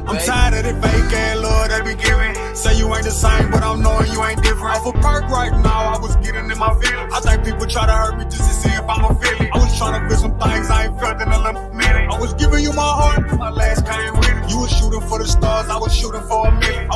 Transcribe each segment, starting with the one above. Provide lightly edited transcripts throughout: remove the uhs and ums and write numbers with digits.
baby. I'm tired of the fake ass love they be giving. Say you ain't the same, but I'm knowing you ain't different. Off a perk right now, I was getting in my feelings. I think people try to hurt me just to see if I'm a feeling. I was trying to feel some things I ain't felt in a little minute. I was giving you my heart, my last came with it. You was shooting for the stars, I was shooting for a million.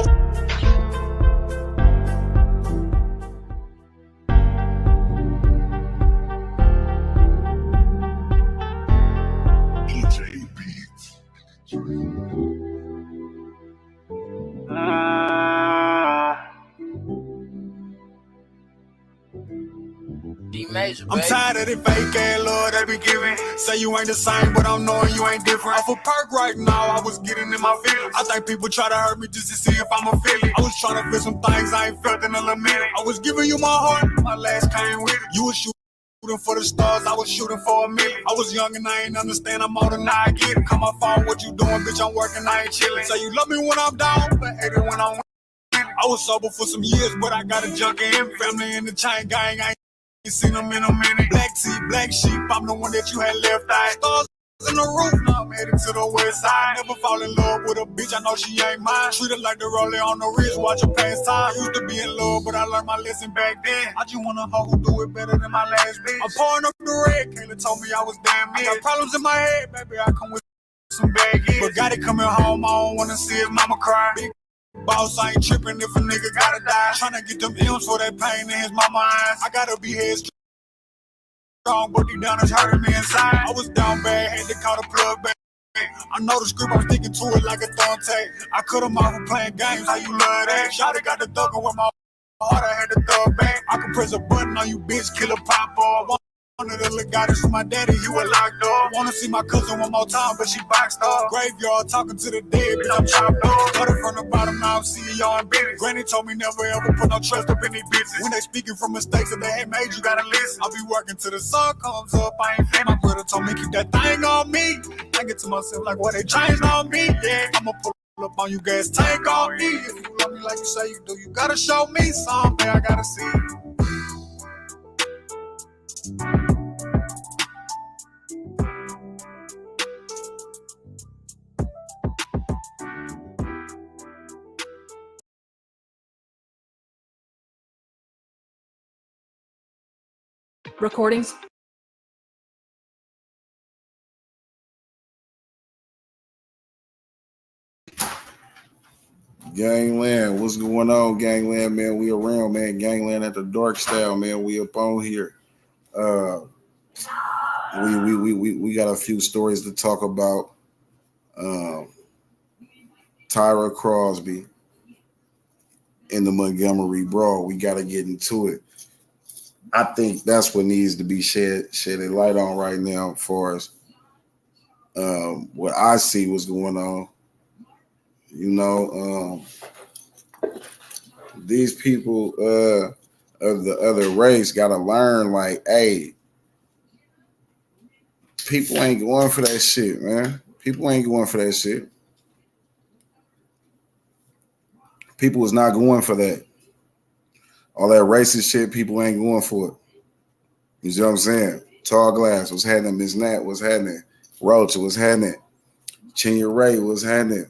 Major, I'm tired of the fake ass love they be giving. Say you ain't the same, but I'm knowing you ain't different. Off a perk right now, I was getting in my feelings. I think people try to hurt me just to see if I'm a feeling. I was trying to feel some things I ain't felt in a little minute. I was giving you my heart, my last came with it. You was shooting for the stars, I was shooting for a million. I was young and I ain't understand, I'm older now I get it. Come my phone, what you doing, bitch, I'm working, I ain't chilling. Say you love me when I'm down, but hate it when I'm winning. I was sober for some years, but I got a junkie in. Family in the chain gang, I ain't seen them in a minute. Black tea, black sheep, I'm the one that you had left out. Stars in the roof, now I'm headed to the west side. Never fall in love with a bitch, I know she ain't mine. Treat her like the rolling on the wrist, watch her pass time. Used to be in love, but I learned my lesson back then. I just want a hoe who do it better than my last bitch. I'm pouring up the red, Kayla told me I was damn me. Got problems in my head, baby, I come with some bad hits. But got it coming home, I don't wanna see his mama cry. Big boss, I ain't tripping if a nigga gotta die. Tryna get them M's for that pain in his mama eyes. I gotta be headstrong, but deep down it's hurting me inside. I was down bad, had to call the plug back. I know the script, I'm sticking to it like a thumb tape. I cut him off for playing games, how you love that? Shawty got the thuggin' with my heart, I had to thug back. I can press a button on you, bitch, kill a pop off. One of the little goddess for my daddy, he was locked up. Wanna see my cousin one more time, but she boxed up. Graveyard talking to the dead, bitch, I'm chopped up. Started from the bottom, now I'm CEO and business. Granny told me never ever put no trust up in these bitches. When they speaking from mistakes that they had made, you gotta listen. I'll be working till the sun comes up, I ain't fan. My brother told me keep that thing on me. I get to myself like, what they changed on me, yeah. I'ma pull up on you, gas tank on me. If you love me like you say you do, you gotta show me something, I gotta see. Recordings. Gangland, what's going on, Gangland, man? We around, man. Gangland at the dark style, man. We up on here. We got a few stories to talk about. Tyra Crosby in the Montgomery brawl. We got to get into it. I think that's what needs to be shed a light on right now, as far as what I see what's going on. You know, these people of the other race got to learn, like, hey, people ain't going for that shit, man. People ain't going for that shit. People is not going for that. All that racist shit, people ain't going for it. You see what I'm saying? Tall Glass, what's happening? Miss Nat, what's happening? Roach, what's happening? Chinya Ray, what's happening?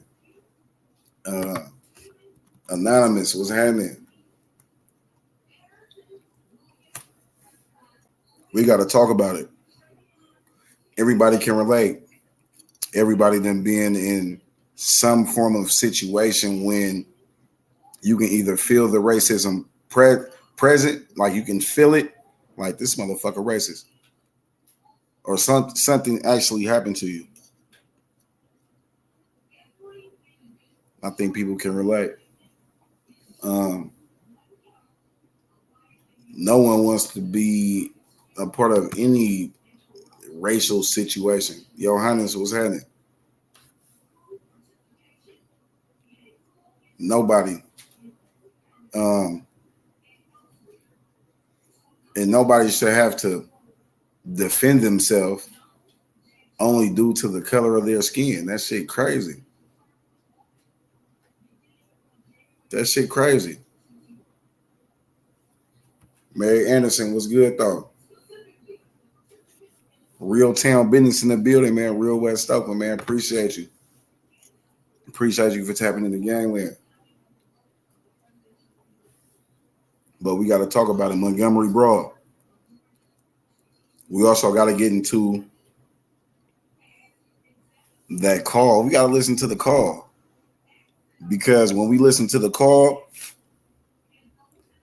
Anonymous, what's happening? We got to talk about it. Everybody can relate. Everybody done been in some form of situation when you can either feel the racism present, like you can feel it, like this motherfucker racist, or something actually happened to you. I think people can relate. No one wants to be a part of any racial situation. Yo, Highness, what's happening? Nobody. And nobody should have to defend themselves only due to the color of their skin. That shit crazy. That shit crazy. Mary Anderson, what's good though? Real town business in the building, man. Real West Oakland, man. Appreciate you. Appreciate you for tapping in the gangland. But we got to talk about it. Montgomery brawl. We also got to get into that call. We got to listen to the call. Because when we listen to the call,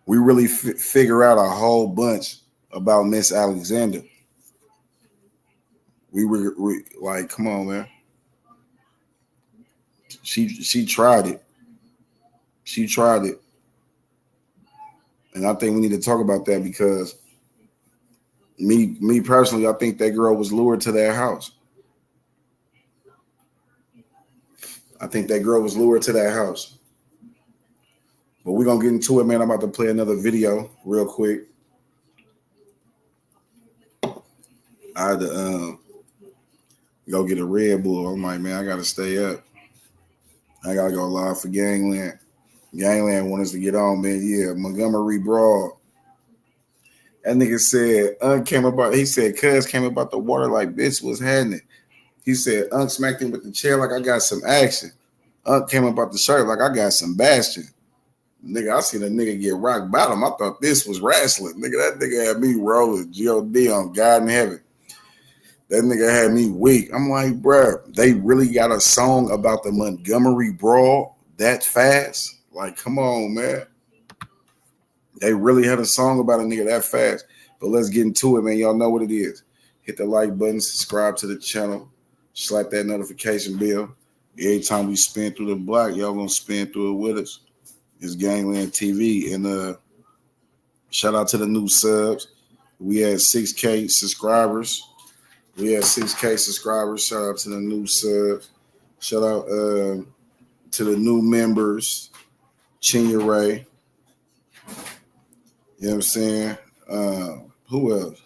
we really figure out a whole bunch about Miss Alexander. We like, come on, man. She tried it. She tried it. And I think we need to talk about that because me personally, I think that girl was lured to that house. I think that girl was lured to that house. But we're going to get into it, man. I'm about to play another video real quick. I had to go get a Red Bull. I'm like, man, I got to stay up. I got to go live for Gangland. Gangland want us to get on, man. Yeah, Montgomery brawl. That nigga said, came about, he said, cuz came about the water like, bitch, what's happening? He said, smacked him with the chair like I got some action. Came about the shirt like I got some bastion. Nigga, I seen a nigga get rock bottom. I thought this was wrestling. Nigga, that nigga had me rolling G.O.D. on God in heaven. That nigga had me weak. I'm like, bruh, they really got a song about the Montgomery brawl that fast? Like, come on, man. They really had a song about a nigga that fast. But let's get into it, man. Y'all know what it is. Hit the like button, subscribe to the channel, slap that notification bell. Every time we spin through the block, y'all gonna spin through it with us. It's Gangland TV. And shout out to the new subs. We had 6K subscribers. Shout out to the new subs. Shout out to the new members. Chinya Ray. You know what I'm saying? Who else?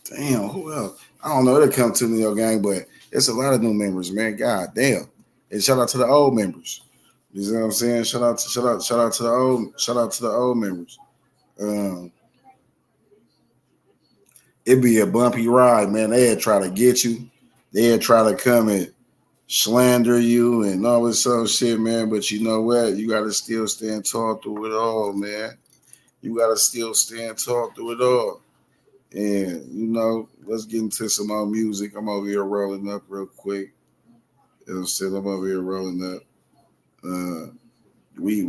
Damn, who else? I don't know. It'll come to me, gang, but it's a lot of new members, man. God damn. And shout out to the old members. You know what I'm saying? Shout out to the old members. It'd be a bumpy ride, man. They'd try to get you. They'd try to come and slander you and all this other shit, man. But you know what? You gotta still stand tall through it all, man. You gotta still stand tall through it all. And you know, let's get into some more music. I'm over here rolling up real quick. You know what I'm saying? I'm over here rolling up. We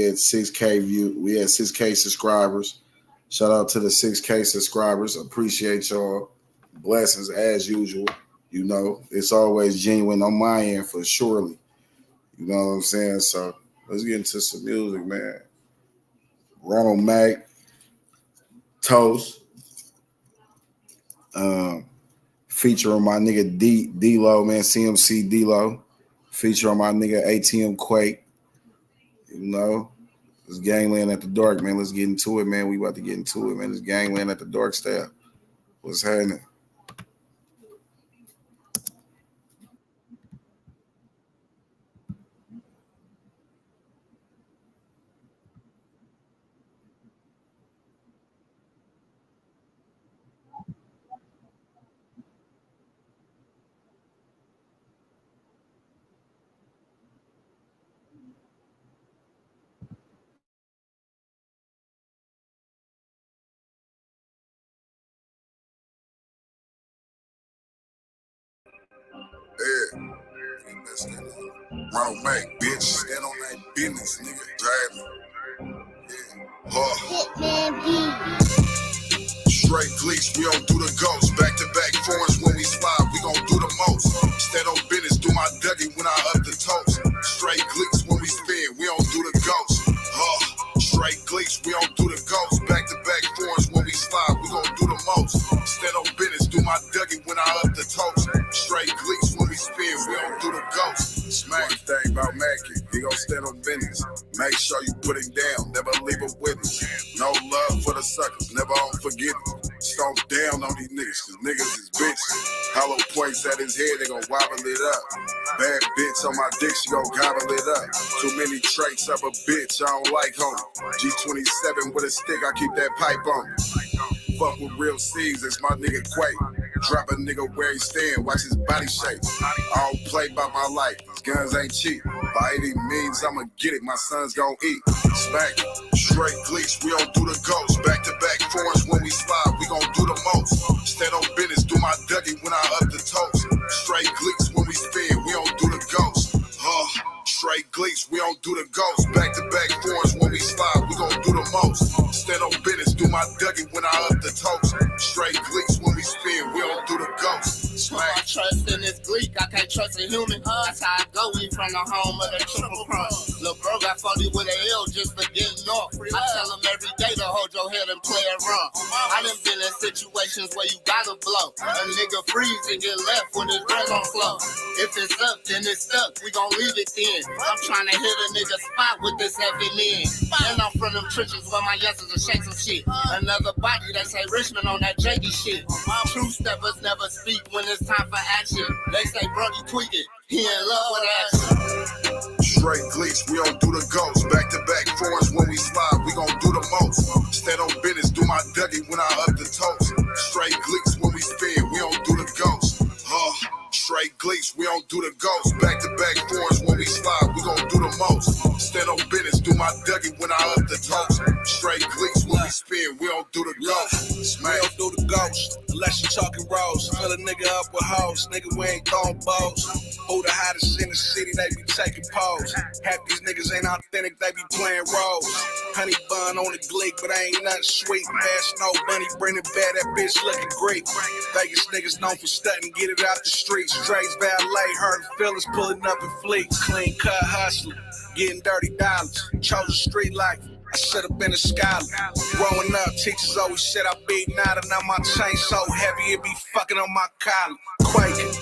had 6K view. We had 6K subscribers. Shout out to the 6K subscribers. Appreciate y'all. Blessings as usual. You know, it's always genuine on my end for surely. You know what I'm saying? So let's get into some music, man. Ronald Mack, Toast. Feature on my nigga D-Lo, man, CMC D-Lo. Feature on my nigga ATM Quake. You know, it's Gangland at the Dark, man. Let's get into it, man. We about to get into it, man. It's Gangland at the Dark style. What's happening? Yeah. Ronald Mack, bitch. Stand on that business, nigga. Driving. Yeah. Straight gleeks, we don't do the ghost. Back to back foreigns when we spot, we gon' do the most. Stand on business, do my Dougie when I up the toast. Straight gleeks when we spin, we don't do the ghost. Straight gleeks, we don't do the ghost. Back to back foreigns when we slide, we gon' do the most. Stand on business, do my Dougie when I up the toast. Straight gleeks when we spin, we don't do the ghost. Smack thing about Mackie, he gon' stand on business. Make sure you put him down, never leave a witness. No love for the suckers, never on forgiveness. Stomp down on these niggas, cause niggas is bitches. Hollow points at his head, they gon' wobble it up. Bad bitch on my dick, she gon' gobble it up. Too many traits of a bitch, I don't like homie. G27 with a stick, I keep that pipe on. Fuck with real C's, it's my nigga Quake. Drop a nigga where he stand, watch his body shape. I don't play by my life, these guns ain't cheap. By any means, I'ma get it, my son's gon' eat. Smack it, straight glitch, we don't do the ghost. Back to back foreigns when we slide, we gon' do the most. Stand on business, do my Dougie when I up the toast. Straight glitch when we spin, we don't do the ghost. Straight gleeks, we don't do the ghost. Back to back foreigns when we slide, we gon' do the most. Stand on business, do my Dougie when I up the toast. Straight gleeks when we spin, we don't do the ghost. I trust in this Greek, I can't trust a human. That's how I go, we from the home of the triple cross. Lil' bro got 40 with an L just for getting off. I tell him every day to hold your head and play it wrong. I done been in situations where you gotta blow. A nigga freeze and get left with his breath on flow. If it's up, then it's stuck, we gon' leave it then. I'm trying to hit a nigga spot with this heavy in. And I'm from them trenches where my youngsters will shake some shit. Another body that say Richmond on that JD shit. True steppers never speak when it's time for action. They say, bro, you tweaking. He in love with action. Straight glitch, we don't do the ghost. Back to back foreigns when we slide, we gon' do the most. Stand on business, do my Dougie when I up the toast. Straight glitch when we spin, we don't do the ghost. Straight glitch, we don't do the ghost. Back to back foreigns when we slide, we gon' do the most. Stand on business, do my Dougie when I up the toast. Straight glitch when we spin, we don't do the ghost. We don't do the ghost, unless you talking roast. Fill a nigga up with hoes, nigga, we ain't throwing balls. Who the hottest in the city, they be taking pose. Half these niggas ain't authentic, they be playing roles. Honey bun on the glick, but ain't nothing sweet. Bash no bunny, bring it back, that bitch looking great. Vegas niggas known for stunting, get it out the streets. Strays valet, hurt feelings, pulling up in fleets. Clean cut hustler, getting dirty dollars. Chose a street life, I should've been a scholar. Growing up, teachers always said I be nodding. Now my chain so heavy, it be fucking on my collar. Quaking.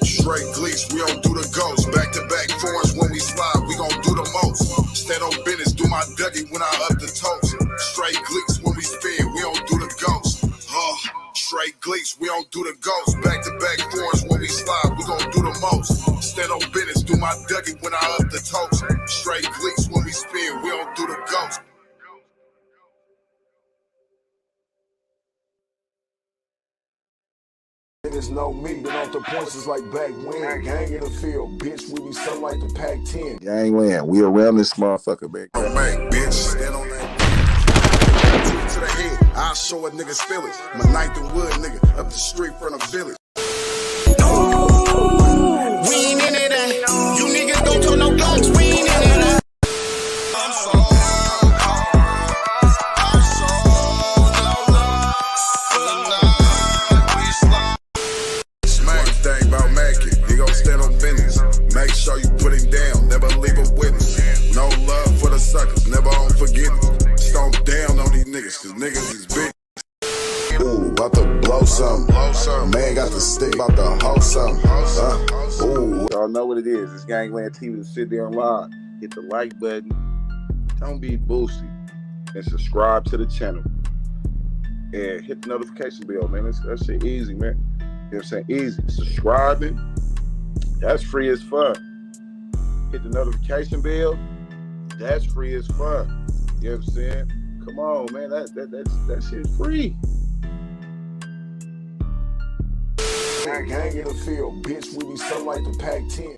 Straight glitch, we don't do the ghost. Back to back foreigns when we slide, we gon' do the most. Stand on business, do my Dougie when I up the toast. Straight glitch when we spin, we don't do the ghost. Straight glitch, we don't do the ghost. Back to back foreigns when we slide, we gon' do the most. Stand on business, do my Dougie when I up the toast. Straight glitch when we spin, we don't do the ghost. Niggas know me, been off the points is like back when. Gang in the field, bitch, we be something like the Pac-10. Gangland, we around this motherfucker, baby. Oh, man, bitch, stand on that. To the head, I'll show a nigga's feelings. My ninth and wood nigga, up the street from the village. We ain't in it, you niggas don't throw no blocks, we ain't in it. Make sure you put him down, never leave a witness. No love for the suckers, never on forgiveness. Stomp down on these niggas, cause niggas is big. Ooh, about to blow something. Man got the stick, about to hold something. Ooh. Y'all know what it is. It's Gangland TV. Sit there and live. Hit the like button. Don't be boosty. And subscribe to the channel. And hit the notification bell, man. That shit easy, man. You know what I'm saying? Easy. Subscribing. That's free as fuck. Hit the notification bell. That's free as fuck. You know what I'm saying? Come on, man. That shit's free. Gang in the field, bitch, we be something like the Pac-10.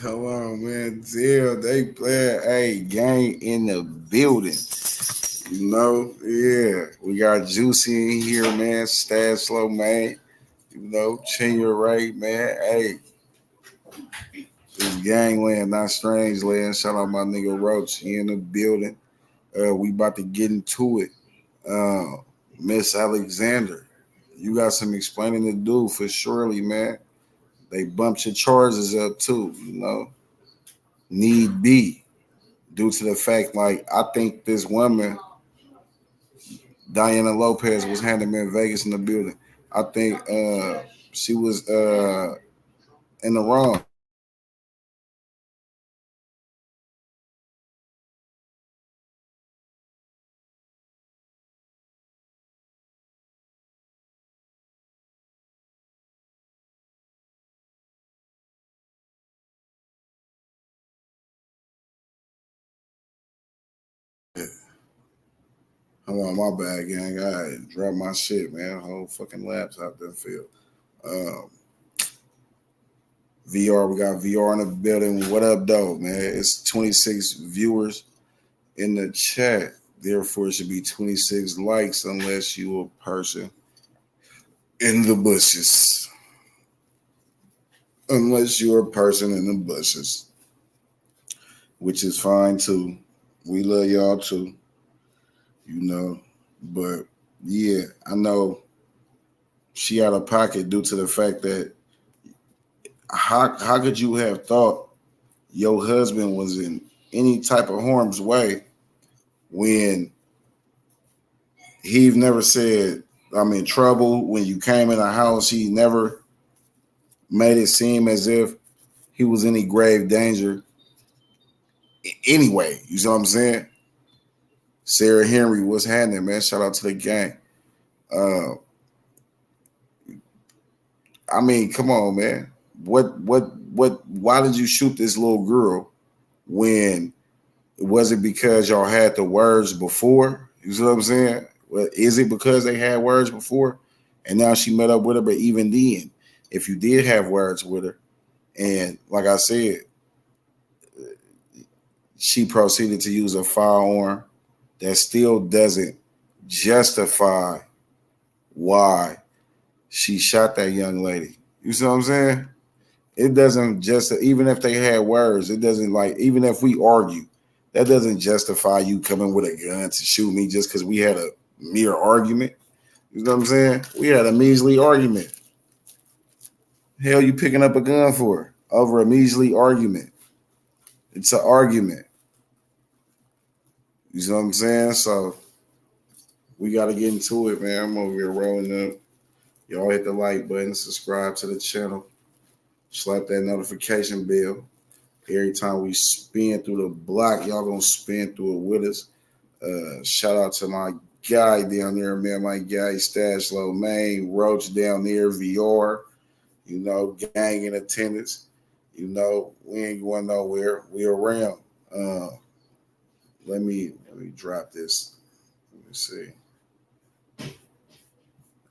Come on, man. Damn, they playing a gang in the building. You know, yeah. We got Juicy in here, man. Stab Slow, man. You know, Chinua Ray, man. Hey. It's Gangland, not Strange Land. Shout out my nigga Roach. He in the building. We about to get into it. Miss Alexander, you got some explaining to do for surely, man. They bumped your charges up too, you know. Need be. Due to the fact, like, I think this woman, Diana Lopez, was handing in Vegas in the building. I think she was in the wrong. Hold on, my bad, gang. I dropped my shit, man. Whole fucking laptop done fell. Um, VR, we got VR in the building. What up, though, man? It's 26 viewers in the chat. Therefore, it should be 26 likes unless you a person in the bushes. Unless you're a person in the bushes, which is fine too. We love y'all too, you know. But yeah, I know she out of pocket due to the fact that how could you have thought your husband was in any type of harm's way when he never said I'm in trouble when you came in the house? He never made it seem as if he was any grave danger anyway. You see what I'm saying? Sarah Henry, what's happening, man? Shout out to the gang. Uh, I mean, come on, man. What? Why did you shoot this little girl when was it because y'all had the words before? You see what I'm saying? Well, is it because they had words before, and now she met up with her? But even then, if you did have words with her, and like I said, she proceeded to use a firearm, that still doesn't justify why she shot that young lady. You see what I'm saying? It doesn't just even if they had words, it doesn't like even if we argue, that doesn't justify you coming with a gun to shoot me just because we had a mere argument. You know what I'm saying? We had a measly argument. Hell, you picking up a gun for over a measly argument? It's an argument. You know what I'm saying? So we got to get into it, man. I'm over here rolling up. Y'all hit the like button, subscribe to the channel, slap that notification bell. Every time we spin through the block, y'all gonna spin through it with us. Shout out to my guy down there, man. My guy Stash Low Main, Roach down there, VR. You know, gang in attendance. You know, we ain't going nowhere. We around. Let me drop this. Let me see.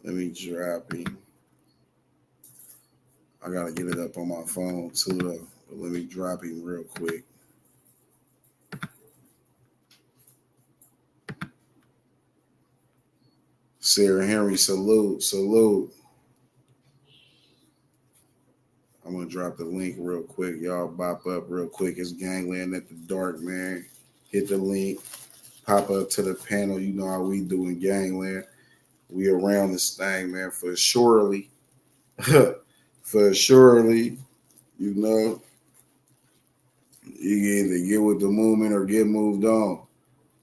Let me drop it. I gotta get it up on my phone too, though. But let me drop him real quick. Sarah Henry, salute, salute. I'm gonna drop the link real quick. Y'all bop up real quick. It's Gangland at the Dark, man. Hit the link, pop up to the panel. You know how we do in Gangland. We around this thing, man, for surely. For surely, you know, you can either get with the movement or get moved on.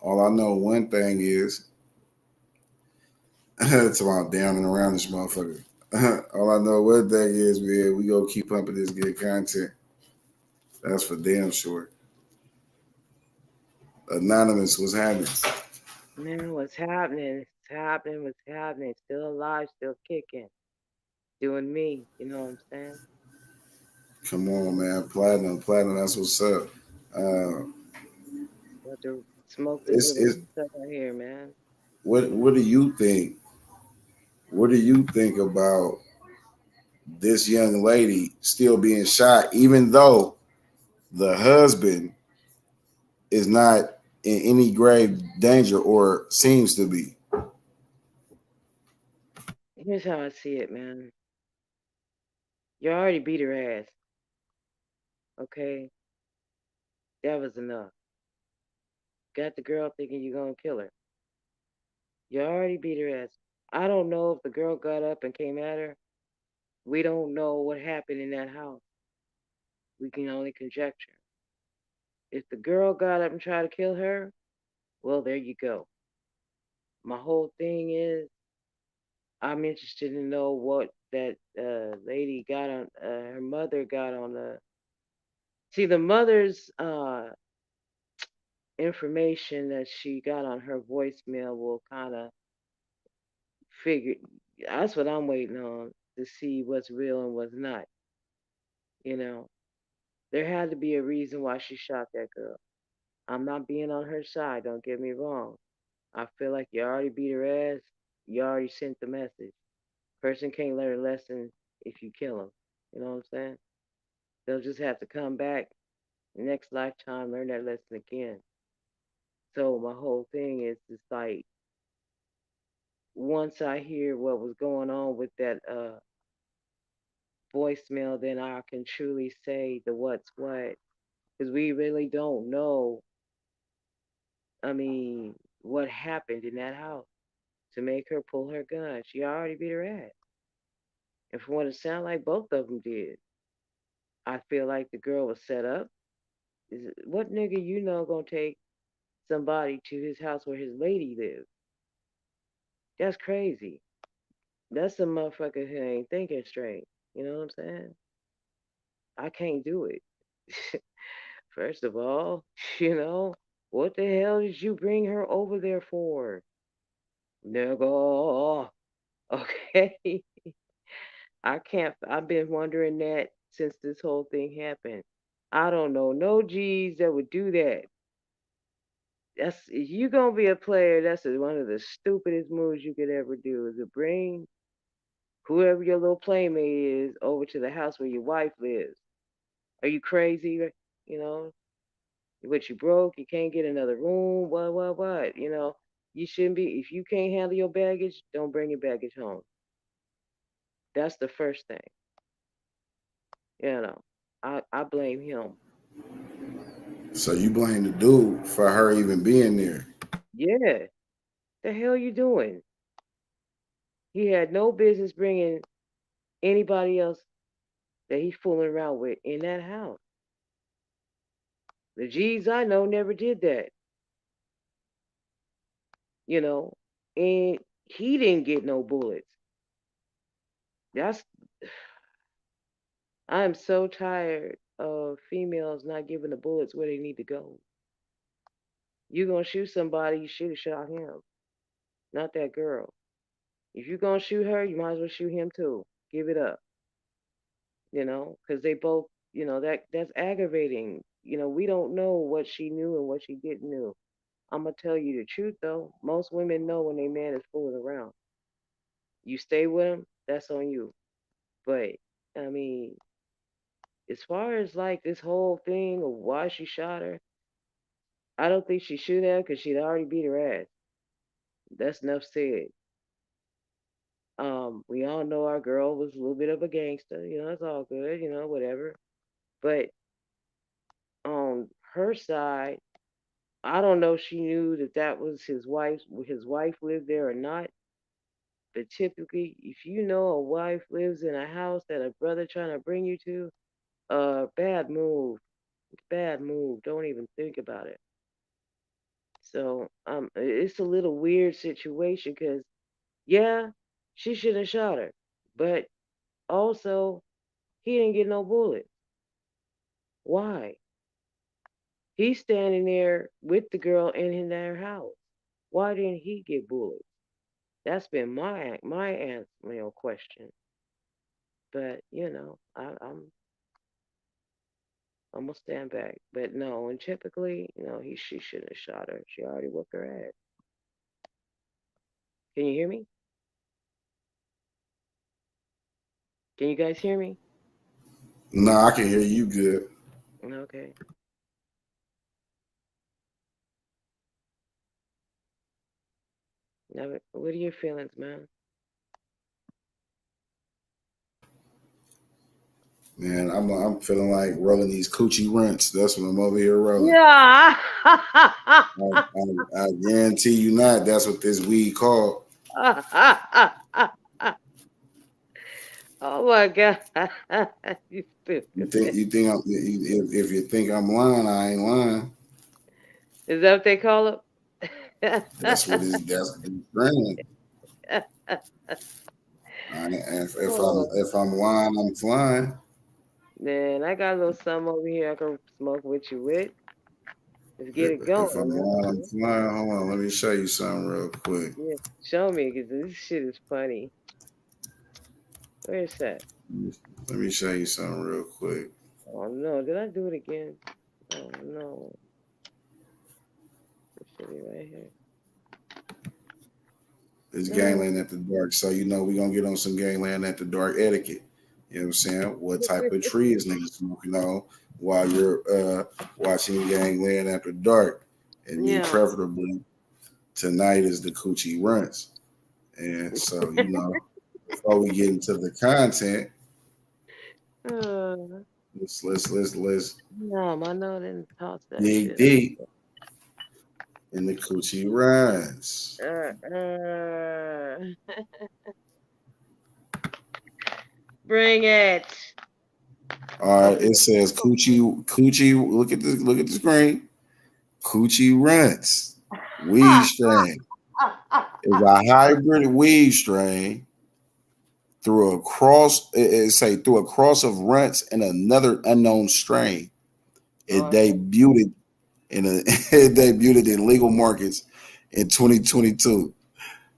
All I know one thing is it's about down and around this motherfucker. All I know one thing is, man, we gonna keep pumping this good content. That's for damn sure. Anonymous was happening. Man, what's happening? What's happening? What's happening? Still alive, still kicking. Doing me. You know what I'm saying? Come on, man. Platinum, platinum. That's what's up. Uh, Got to smoke this little it's stuff out here, man. what do you think? What do you think about this young lady still being shot, even though the husband is not in any grave danger or seems to be? Here's how I see it, man. You already beat her ass, okay? That was enough. Got the girl thinking you're gonna kill her. You already beat her ass. I don't know if the girl got up and came at her. We don't know what happened in that house. We can only conjecture. If the girl got up and tried to kill her, well, there you go. My whole thing is I'm interested to know what that lady got on. Her mother got on the. See, the mother's information that she got on her voicemail will kind of figure. That's what I'm waiting on to see what's real and what's not. You know, there had to be a reason why she shot that girl. I'm not being on her side. Don't get me wrong. I feel like you already beat her ass. You already sent the message. Person can't learn a lesson if you kill them. You know what I'm saying? They'll just have to come back next lifetime, learn that lesson again. So my whole thing is just like once I hear what was going on with that voicemail, then I can truly say the what's what. Because we really don't know, I mean, what happened in that house to make her pull her gun. She already beat her ass. And from what it sounded like, both of them did. I feel like the girl was set up. What nigga you know gonna take somebody to his house where his lady lives? That's crazy. That's a motherfucker who ain't thinking straight. You know what I'm saying? I can't do it. First of all, you know, what the hell did you bring her over there for? Nigga. Okay. I can't, I've been wondering that since this whole thing happened. I don't know no G's that would do that. That's, if you gonna be a player, that's one of the stupidest moves you could ever do is to bring whoever your little playmate is over to the house where your wife lives. Are you crazy? You know, what you broke, you can't get another room, what? You know, you shouldn't be, if you can't handle your baggage, don't bring your baggage home. That's the first thing. You know, I blame him. So you blame the dude for her even being there. Yeah, the hell you doing? He had no business bringing anybody else that he's fooling around with in that house. The G's I know never did that, you know, and he didn't get no bullets. That's, I'm so tired of females not giving the bullets where they need to go. You gonna shoot somebody, you should have shot him, not that girl. If you gonna shoot her, you might as well shoot him too. Give it up, you know, because they both, you know, that's aggravating. You know, we don't know what she knew and what she didn't know. I'm gonna tell you the truth though. Most women know when a man is fooling around. You stay with him, that's on you. But I mean, as far as like this whole thing of why she shot her, I don't think she should have because she'd already beat her ass. That's enough said. We all know our girl was a little bit of a gangster. You know, it's all good. You know, whatever. But on her side, I don't know if she knew that that was his wife. His wife lived there or not. But typically, if you know a wife lives in a house that a brother trying to bring you to, bad move, bad move. Don't even think about it. So it's a little weird situation because yeah, she should have shot her, but also he didn't get no bullet. Why? He's standing there with the girl in their house. Why didn't he get bullets? That's been my answer, my own question. But you know, I'm gonna stand back. But no, and typically, you know, she shouldn't have shot her. She already whooped her ass. Can you hear me? Can you guys hear me? No, I can hear you good. Okay. Now, what are your feelings, man? Man, I'm feeling like rolling these coochie runts. That's what I'm over here rolling. Yeah. I guarantee you not. That's what this weed called. Oh my God. You You stupid. think if you think I'm lying, I ain't lying. Is that what they call That's what it's brand. it? Oh, If I'm lying, I'm flying. man, I got a little something over here I can smoke with you with. Let's get it If I'm going, man. lying, I'm flying. Hold on, let me show you something real quick. Yeah, show me, because this shit is funny. Where's that? Let me show you something real quick. Oh no, did I do it again? Oh no. It should be right here. It's Gangland at the Dark. So you know we're gonna get on some Gangland at the Dark etiquette. You know what I'm saying? What type of tree is niggas smoking on while you're watching Gangland after dark? And me Yeah. preferably tonight is the Coochie Runs. And so, you know, before we get into the content, Uh, let's no, I know I didn't toss that dig shit. deep in the Coochie Runs. Bring it. All right, it says Coochie. Look at the screen. Coochie Runs weed strain is a hybrid weed strain through a cross. It say through a cross of runts and another unknown strain. It debuted it debuted in legal markets in 2022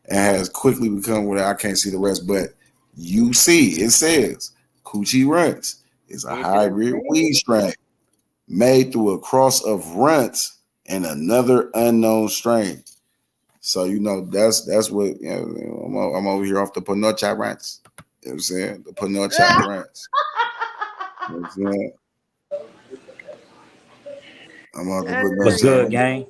and has quickly become what I can't see the rest, but you see it says Coochie Runs is a hybrid weed strain made through a cross of runts and another unknown strain. So you know that's what you know, I'm over here off the Panocha Rants. You know what I'm saying? The Panocha Rants. You know what I'm saying? I'm off the Panocha. What's good, gang?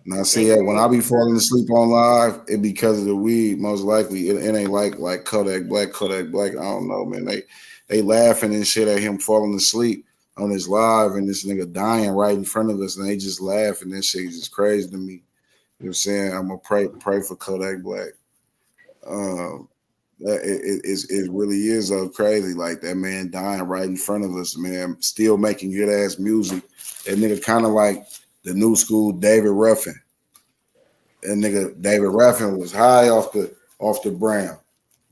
Now see that when I be falling asleep on live, it because of the weed, most likely. It ain't like Kodak Black. I don't know, man. They laughing and shit at him falling asleep on his live and this nigga dying right in front of us, and they just laugh, and that shit is just crazy to me. You know what I'm saying? I'm gonna pray for Kodak Black. It really is so crazy, like that man dying right in front of us, man, still making good ass music. That nigga kind of like the new school David Ruffin. That nigga David Ruffin was high off the brown,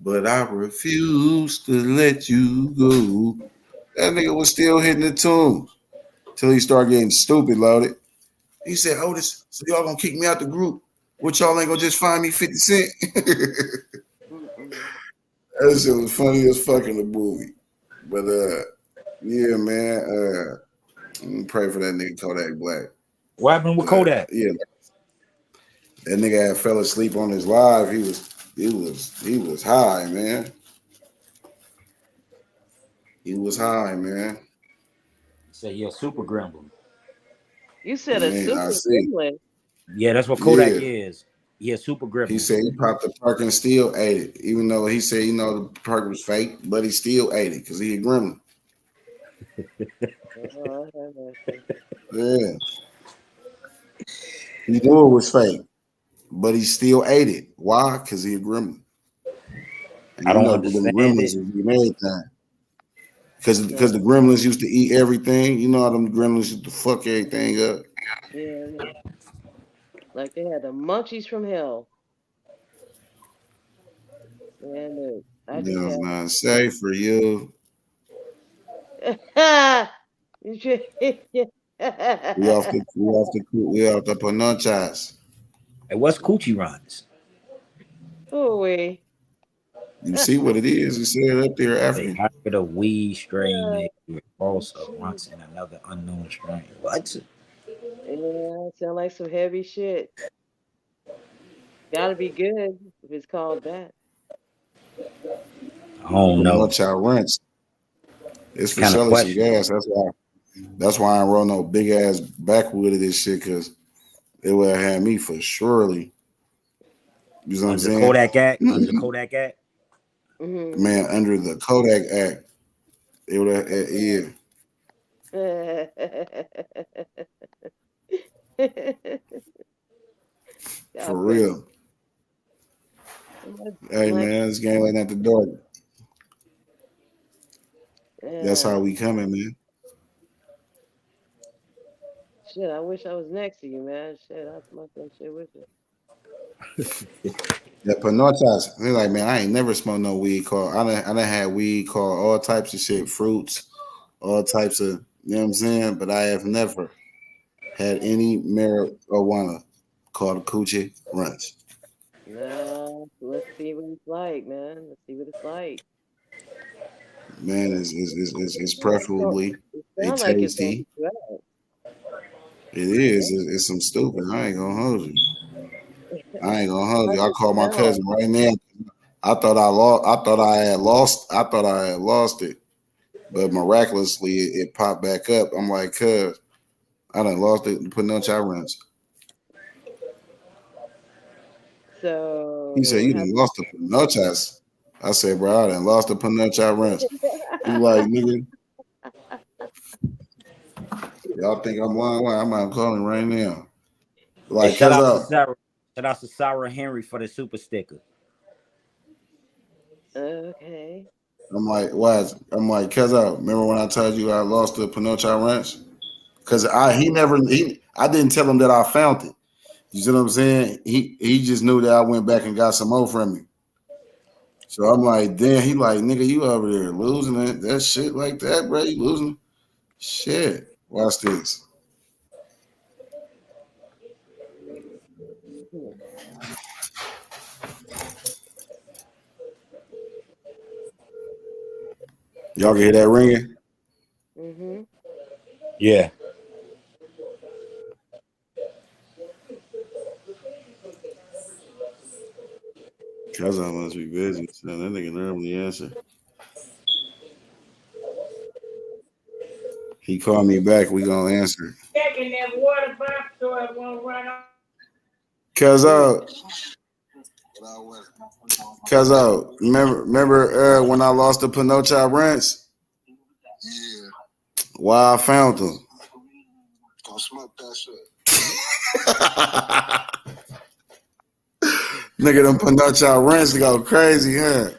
but I refuse to let you go. That nigga was still hitting the tunes till he started getting stupid loaded. He said, Otis, so y'all gonna kick me out the group? What, y'all ain't gonna just find me 50 Cent? That shit was funny as fuck in the movie. But yeah, man. I'm gonna pray for that nigga Kodak Black. What happened with Kodak? Yeah. That nigga had fell asleep on his live. He was high, man. He was high, man. Say you're a super gremlin. You said a super gremlin. Yeah, that's what Kodak is. Yeah, super gremlin. He said he popped the perk and still ate it, even though he said the perk was fake, but he still ate it because he a gremlin. Yeah, he knew it was fake, but he still ate it. Why? Because he a gremlin. And I don't understand gremlins eat everything. Because the gremlins used to eat everything. You know how them gremlins used to fuck everything up. Yeah. Like they had the munchies from hell. Yeah, no. There's not safe for you. We off the Panochas. Hey, what's Coochie Runs? Oh, wait. You see what it is? It said up there African. They hybrid a weed strain made with cross of once and another unknown strain. What? Yeah, sound like some heavy shit. Gotta be good if it's called that. I don't know. Rinse. It's for selling some gas. That's why I don't roll no big ass backwood of this shit, because it would have had me for surely. You know what I'm saying? Kodak Act? Under the Kodak Act? Mm-hmm. Man, under the Kodak Act, it would have, yeah. For real. Hey, man, this game ain't at the door. That's how we coming, man. Shit, I wish I was next to you, man. Shit, I'd smoke that shit with you. Yeah, Panochas, they're like, man, I ain't never smoked no weed called. I done had weed called all types of shit, fruits, all types of, you know what I'm saying? But I have never had any marijuana called a Coochie Runs. No, let's see what it's like, man. Let's see what it's like. Man, it's preferably a tasty. It is. It's some stupid. I ain't gonna hold you. I ain't gonna hold you. I called my cousin right now. I thought I lost. I thought I had lost. I thought I had lost it, but miraculously it popped back up. I'm like, cuz I done lost it and put no challenge. So He said, you done lost the Pinochas. I said, bro, I done lost the Pinocha wrench. He like, nigga, y'all think I'm lying? Why? I'm out calling right now. Like, Hey, shout cuz out to Sarah. Shout out to Sarah Henry for the super sticker. okay. I'm like, what? I'm like, cuz remember when I told you I lost the Pinocha wrench? Cause I didn't tell him that I found it. You see what I'm saying? He just knew that I went back and got some more from him. So I'm like, damn, he like, nigga, you over there losing it. That shit like that, bro. You losing shit. Watch this. Y'all can hear that ringing? Mm-hmm. Yeah. Cause I must be busy. So that nigga normally answer. He called me back. We gonna answer. Cause remember when I lost the Pinocha rents? Yeah. Why I found them. Don't smoke that shit. Nigga, them Pinocha rents go crazy, huh?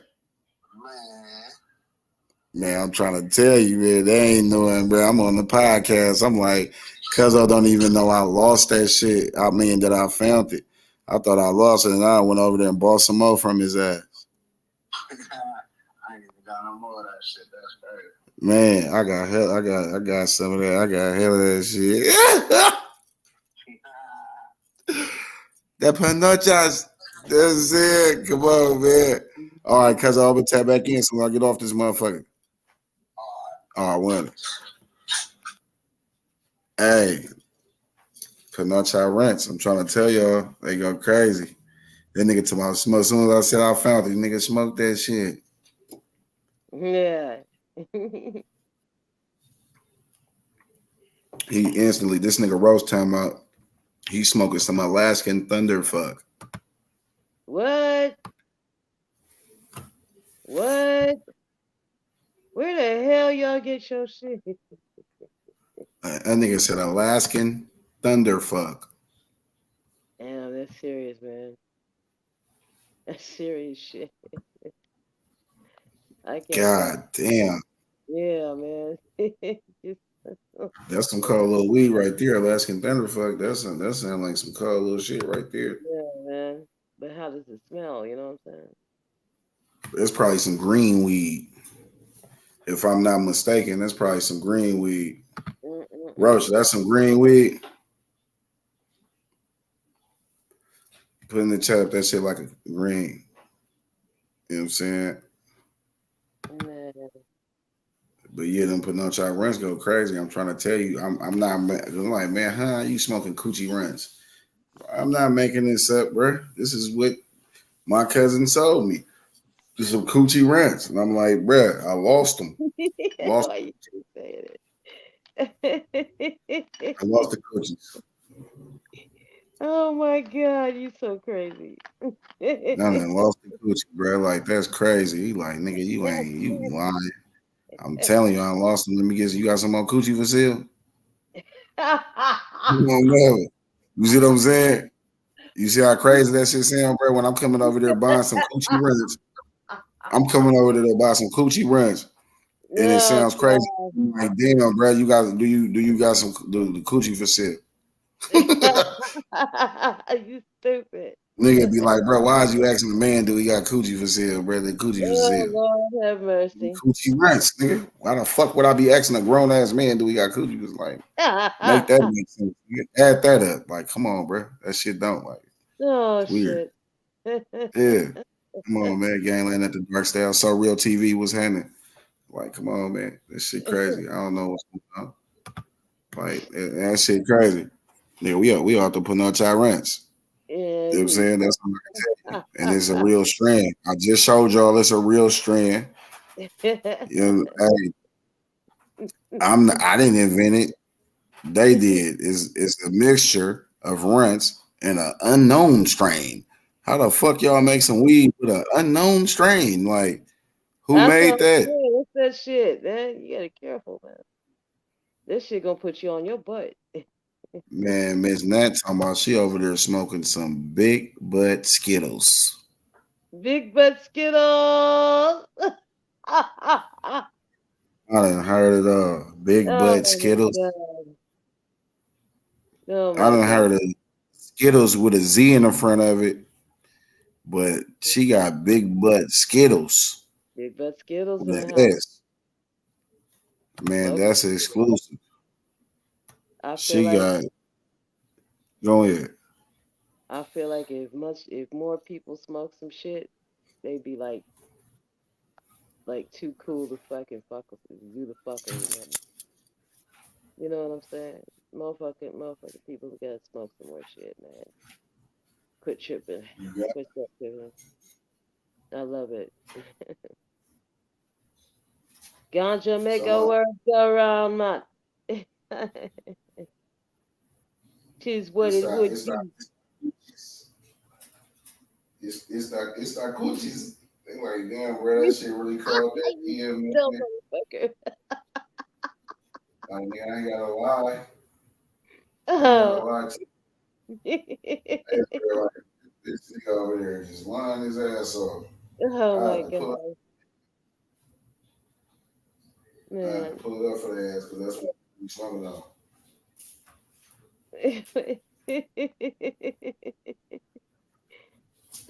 Man, I'm trying to tell you, man, they ain't knowing, bro. I'm on the podcast. I'm like, cuz I don't even know I lost that shit. I mean, that I found it. I thought I lost it, and I went over there and bought some more from his ass. I ain't even got no more of that shit. That's crazy. Man, I got some of that. I got hell of that shit. That Pinochas, that's it. Come on, man. All right, cuz I'll tap back in so I get off this motherfucker. All right, winner. Hey, Pinocha rents. I'm trying to tell y'all, they go crazy. That nigga to my smoke. As soon as I said I found it, nigga smoked that shit. Yeah. He instantly, this nigga Rose talking about he smoking some Alaskan Thunder fuck. What? What? Where the hell y'all get your shit? That nigga said Alaskan Thunder fuck. Damn, that's serious, man. That's serious shit. I can't. God damn. Yeah, man. That's some cold little weed right there. Alaskan Thunder fuck. That sound like some cold little shit right there. Yeah, man. But how does it smell? You know what I'm saying? There's probably some green weed. If I'm not mistaken, that's probably some green weed. Roach, that's some green weed. Put in the chat that shit like a green. You know what I'm saying? Man. But yeah, them Pinocha runs go crazy. I'm trying to tell you, I'm like, man, huh? You smoking coochie runs? I'm not making this up, bro. This is what my cousin sold me. Just some coochie runs, and I'm like, bro, I lost them. Lost. Why you keep saying it? I lost the coochies. Oh my God, you so crazy. I done lost the coochie, bro. Like that's crazy. He like, nigga, you lying. I'm telling you, I lost them. Let me guess, you got some more coochie for sale? You don't know it. You see what I'm saying? You see how crazy that shit sound, bro? When I'm coming over there buying some coochie runs, I'm coming over there to buy some coochie runs, and it sounds crazy. Like, damn, bro, you got do you got some the coochie for sale? You stupid. Nigga be like, bro, why is you asking the man do he got coochie for sale, bro? The coochie for Oh sale. Lord have mercy. Coochie runs, nigga. Why the fuck would I be asking a grown ass man do he got coochie? Was like, make that make sense. Add that up. Like, come on, bro. That shit don't like. Oh Weird. shit. Yeah. Come on, man. Gangland at the dark style. So real TV was happening. Like, come on, man. That shit crazy. I don't know what's going on. Like, that shit crazy. Yeah, we out to put no rents. You know what I'm saying? That's what I can tell you. And it's a real strand. I just showed y'all it's a real strand. You know, hey, I didn't invent it. They did. It's a mixture of runts and an unknown strain. How the fuck y'all make some weed with an unknown strain? Like, who That's made what I'm that? saying. What's that shit, man? You gotta be careful, man. This shit gonna put you on your butt. Man, Miss Nat talking about she over there smoking some big butt Skittles. Big butt Skittles. I done heard it all. Big butt Oh my Skittles. god. Oh I my done god. heard of Skittles with a Z in the front of it, but she got big butt Skittles Big butt Skittles in with the an house. S. Man, Okay. that's exclusive. I feel She like got go ahead. if more people smoke some shit, they'd be like too cool to fucking do the fuckery, man. You know what I'm saying? Motherfucking people gotta smoke some more shit, man. Quit tripping. Quit tripping. I love it. Ganja make a So world go round, man. Tis what it's it not would it's not be. it's not coochies. They like damn bro, that shit really curled that in, Still man. motherfucker. Like, man, I ain't gotta lie. I ain't gotta Oh. lie to you. Hey, bro, like, this nigga over there just lying his ass off. Oh I my had to pull god, I had to man. pull it up for the ass because that's what we smoking on.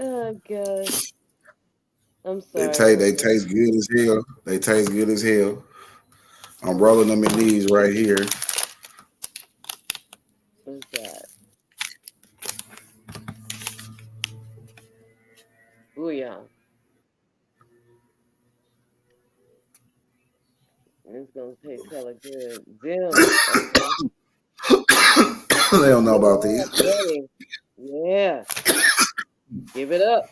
Oh god. I'm They sorry, taste man. they taste good as hell. They taste good as hell. I'm rolling them in these right here. What's that? Bouillon. It's gonna taste hella good. Zims. Okay. They don't know Yeah, about these. buddy. Yeah. Give it up.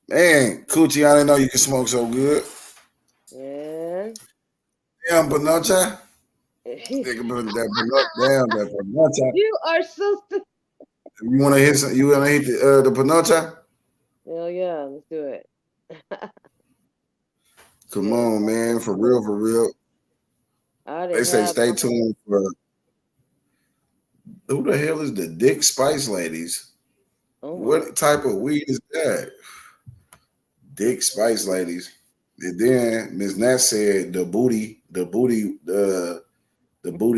Man, Coochie, I didn't know you could smoke so good. And Damn, Panocha. Nigga, but damn, that Panocha. you are so stupid. You wanna hit some, you wanna hit the Panocha? Hell yeah, let's do it. Come Shit. on, man, for real, for real. I They didn't say have stay mine. tuned for who the hell is the Dick Spice Ladies? Oh my. What type of weed is that? Dick Spice Ladies. And then Ms. Nat said the booty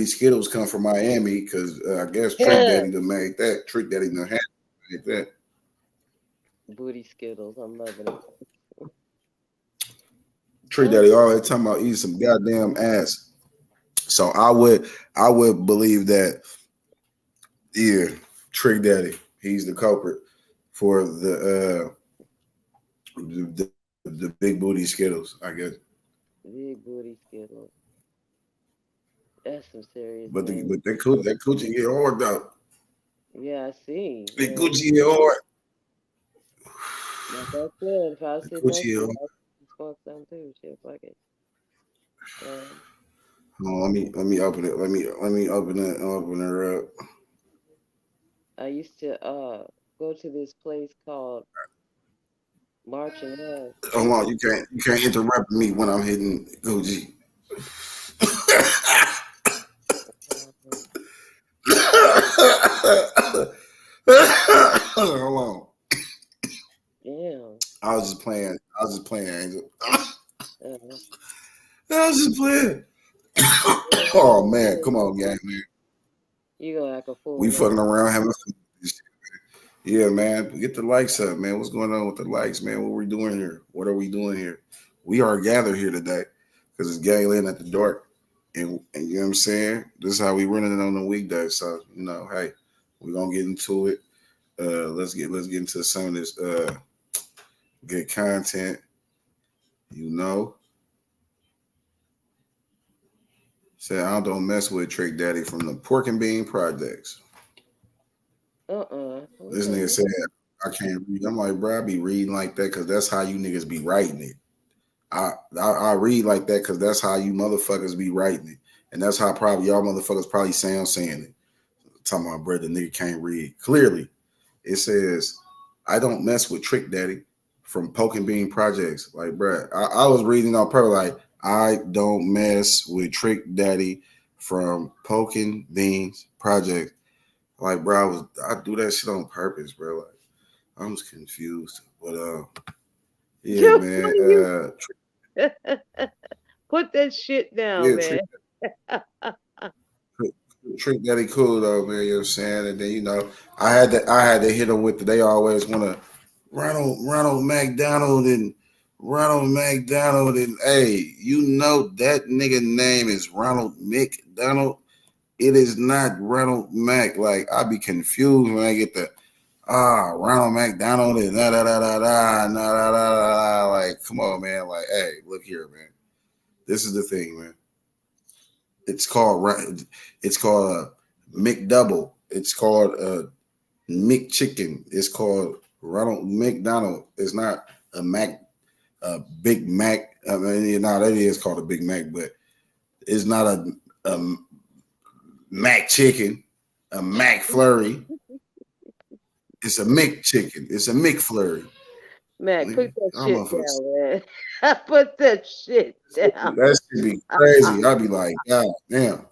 Skittles come from Miami because I guess Trick Daddy done made that. Trick Daddy done had made that. Booty Skittles. I'm loving it. Trick Daddy always talking about eating some goddamn ass. So I would believe that yeah, Trick Daddy, he's the culprit for the big booty Skittles, I guess. Big booty Skittles. That's some serious But thing. that coochie get hard though. Yeah, I see. The Yeah. coochie get hard. Like I said, if I was The sitting next coochie get to hard. you, I'd smoke some too. Shit, fuck it. Oh, let me open it. Let me open her up. I used to go to this place called Marching Ave. Hold on, you can't interrupt me when I'm hitting Gucci. Hold on. Damn. I was just playing. Angel. Uh, I was just playing. Oh man, come on, gang, man. you gonna act a fool We now. fucking around having fun. Yeah, man. Get the likes up, man. What's going on with the likes, man? What we doing here? What are we doing here? We are gathered here today because it's gangland at the dark. And you know what I'm saying? This is how we running it on the weekdays. So, you know, hey, we're gonna get into it. Let's get into some of this good content, you know. Say I don't mess with Trick Daddy from the Pork and Bean Projects. This nigga said, I can't read. I'm like, bro, I be reading like that because that's how you niggas be writing it. I read like that because that's how you motherfuckers be writing it. And that's how probably y'all motherfuckers probably saying it. Talking about, bro, the nigga can't read. Clearly, it says, I don't mess with Trick Daddy from Poking Bean Projects. Like, bro, I was reading on purpose, like, I don't mess with Trick Daddy from Poking Beans Project. Like, bro, I do that shit on purpose, bro. Like, I'm just confused. But yeah, man. Put that shit down, man. Trick Daddy cool though, man. You know what I'm saying? And then, you know, I had to hit them with they always want to Ronald McDonald and hey, you know that nigga name is Ronald McDonald. It is not Ronald Mac. Like, I be confused when I get the Ronald McDonald and da. Like, come on, man. Like, hey, look here, man. This is the thing, man. It's called McDouble. It's called McChicken. It's called Ronald McDonald. It's not a Big Mac. I mean, that is called a Big Mac, but it's not a Mac chicken, a Mac flurry. It's a McChicken. It's a McFlurry. Man, put that shit down, man. Put that shit down. That should be crazy. I'd be like, God damn.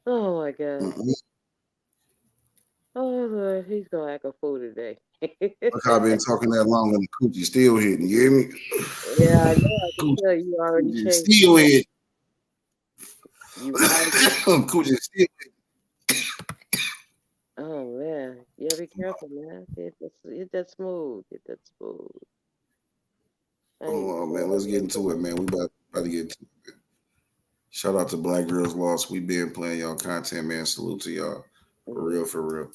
Oh my God. Mm-hmm. Oh Lord, he's gonna act a fool today. Look how I've been talking that long and the coochie still hitting. You hear me? Yeah, I know. I can tell you already changed. Still hit. Coochie still hit. Oh man, yeah, be careful, man. Hit that smooth. Oh man, let's get into it, man. We about to get into it. Shout out to Black Girls Lost. We been playing y'all content, man. Salute to y'all. For real, for real.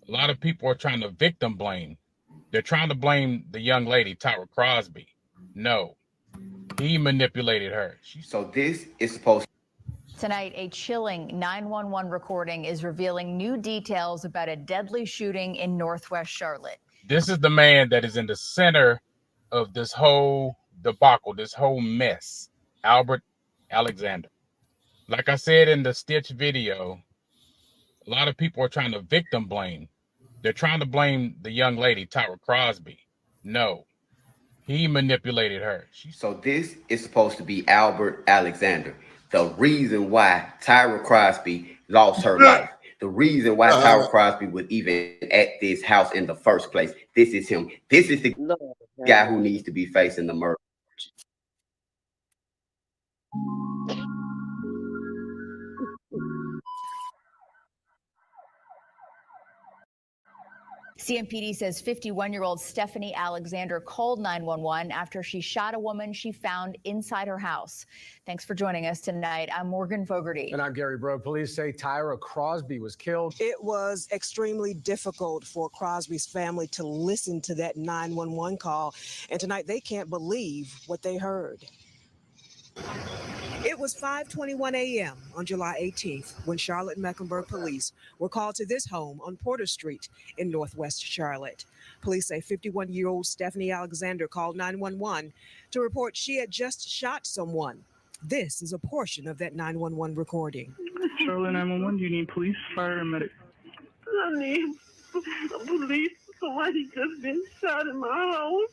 A lot of people are trying to victim blame. They're trying to blame the young lady, Tyra Crosby. No, he manipulated her. So this is supposed to... Tonight, a chilling 911 recording is revealing new details about a deadly shooting in Northwest Charlotte. This is the man that is in the center of this whole debacle, this whole mess, Albert Alexander. Like I said in the Stitch video, a lot of people are trying to victim blame. They're trying to blame the young lady, Tyra Crosby. No, he manipulated her. So this is supposed to be Albert Alexander, the reason why Tyra Crosby lost her life, the reason why Tyra Crosby was even at this house in the first place. This is him. This is the guy who needs to be facing the murder. CMPD says 51-year-old Stephanie Alexander called 911 after she shot a woman she found inside her house. Thanks for joining us tonight. I'm Morgan Fogarty. And I'm Gary Brogue. Police say Tyra Crosby was killed. It was extremely difficult for Crosby's family to listen to that 911 call. And tonight they can't believe what they heard. It was 5:21 a.m. on July 18th when Charlotte Mecklenburg police were called to this home on Porter Street in Northwest Charlotte. Police say 51-year-old Stephanie Alexander called 911 to report she had just shot someone. This is a portion of that 911 recording. Charlotte 911, do you need police, fire, or medic? I need police. Somebody just been shot in my house.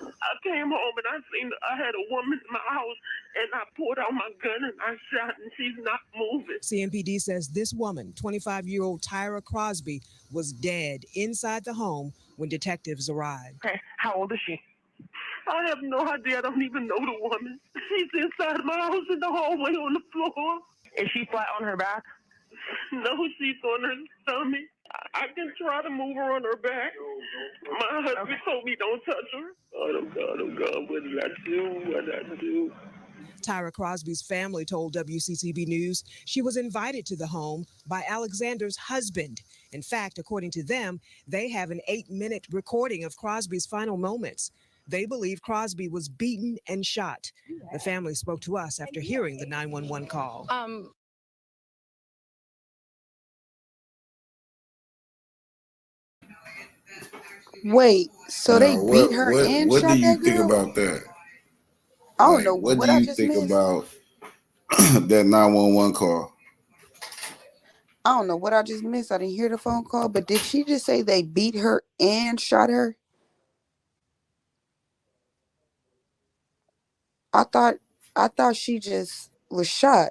I came home and I had a woman in my house and I pulled out my gun and I shot and she's not moving. CMPD says this woman, 25-year-old Tyra Crosby, was dead inside the home when detectives arrived. Okay, how old is she? I have no idea. I don't even know the woman. She's inside my house in the hallway on the floor. Is she flat on her back? No, she's on her stomach. I can try to move her on her back. My husband told me don't touch her. Oh, God, what did I do? What did I do? Tyra Crosby's family told WCCB News she was invited to the home by Alexander's husband. In fact, according to them, they have an 8-minute recording of Crosby's final moments. They believe Crosby was beaten and shot. The family spoke to us after hearing the 911 call. Wait, so they Now, beat her and what do shot you that think girl? about that? I don't Like, know what what do I you just think missed. about that 911 call? I don't know what I just missed. I didn't hear the phone call, but did she just say they beat her and shot her? I thought she just was shot.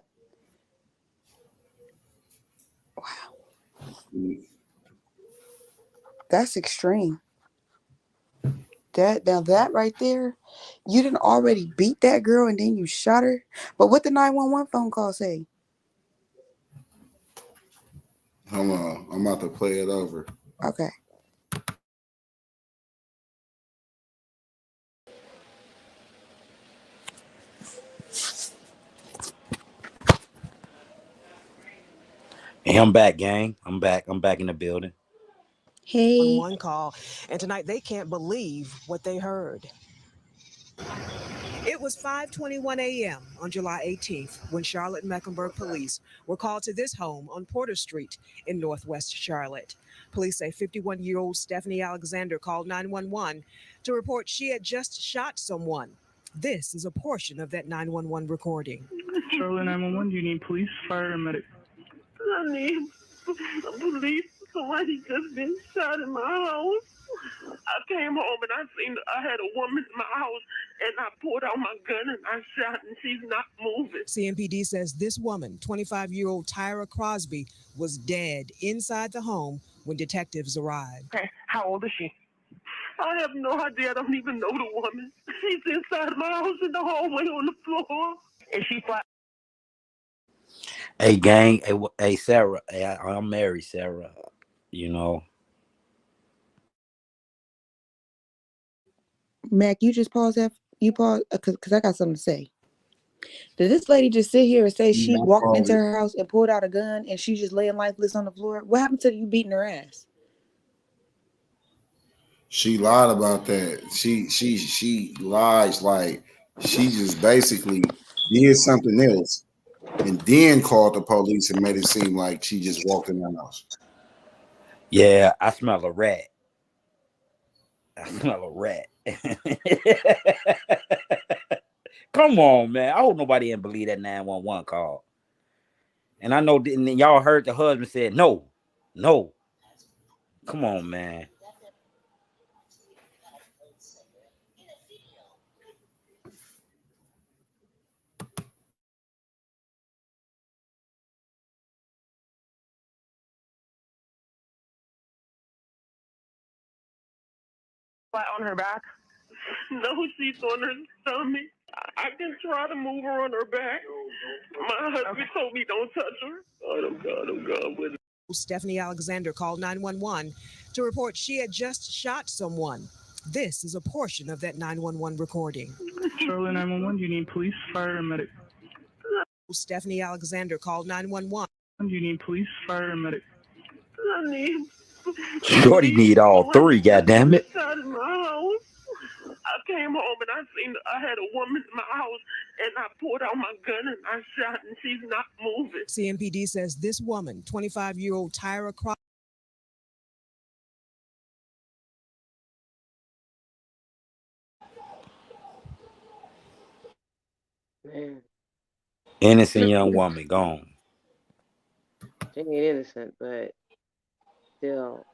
That's extreme. That right there, you didn't already beat that girl and then you shot her. But what the 911 phone call say? Hold on, I'm about to play it over. Okay. Hey, I'm back, gang. I'm back. I'm back in the building. Hey. One call, and tonight they can't believe what they heard. It was 5:21 a.m. on July 18th when Charlotte Mecklenburg police were called to this home on Porter Street in Northwest Charlotte. Police say 51-year-old Stephanie Alexander called 911 to report she had just shot someone. This is a portion of that 911 recording. Charlotte 911, do you need police, fire, or medic? I need police. Somebody just been shot in my house. I came home and I had a woman in my house and I pulled out my gun and I shot and she's not moving. CMPD says this woman, 25-year-old Tyra Crosby, was dead inside the home when detectives arrived. Okay, how old is she? I have no idea. I don't even know the woman. She's inside my house in the hallway on the floor. Is she flat? Hey, gang. Hey, Sarah. Hey, I'm married, Sarah. You know. Mac, you just pause that. You pause because I got something to say. Did this lady just sit here and say she walked into her house and pulled out a gun and she's just laying lifeless on the floor? What happened to you beating her ass? She lied about that. She lies like she just basically did something else and then called the police and made it seem like she just walked in the house. Yeah, I smell a rat. I smell a rat. Come on, man. I hope nobody didn't believe that 911 call. And I know y'all heard the husband said, no. Come on, man. Flat on her back? No, she's on her stomach. I can try to move her on her back. My husband told me don't touch her. I'm gone with it. Stephanie Alexander called 911 to report she had just shot someone. This is a portion of that 911 recording. Charlotte 911, do you need police, fire, or medic? Stephanie Alexander called 911. Do you need police, fire, or medic? I need Shorty need all three, goddammit. shot in my house. I came home and I had a woman in my house and I pulled out my gun and I shot and she's not moving. CMPD says this woman, 25-year-old Tyra Crosby, Man, Innocent young woman gone. she ain't innocent, but still,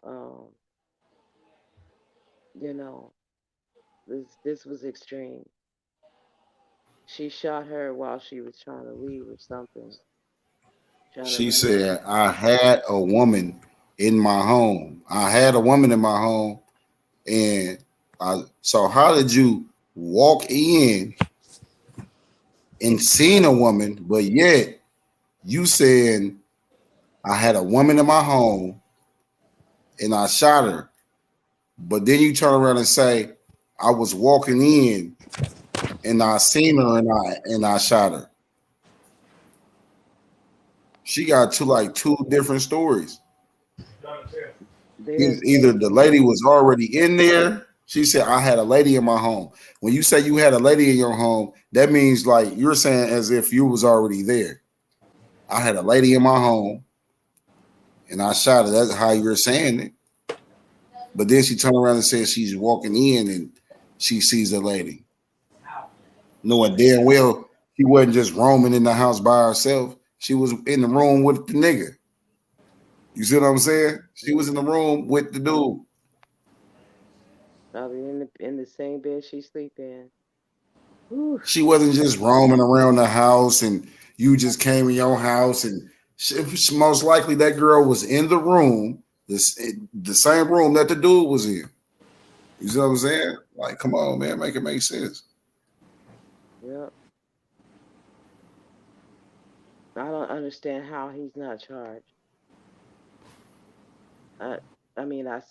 you know, this was extreme. She shot her while she was trying to leave or something. She said, I had a woman in my home. And so how did you walk in and seen a woman, but yet you saying I had a woman in my home and I shot her, but then you turn around and say I was walking in and I seen her and I shot her. She got two different stories. Either the lady was already in there. She said, I had a lady in my home. When you say you had a lady in your home, that means like you're saying as if you was already there. I had a lady in my home and I shot her. That's how you're saying it. But then she turned around and said she's walking in and she sees a lady. Knowing damn well she wasn't just roaming in the house by herself. She was in the room with the nigga. You see what I'm saying? She was in the room with the dude. Probably in the same bed she sleep in. She wasn't just roaming around the house and you just came in your house and most likely that girl was in the room, the same room that the dude was in. You see what I'm saying? Like, come on, man, make it make sense. Yep. I don't understand how he's not charged. I mean, I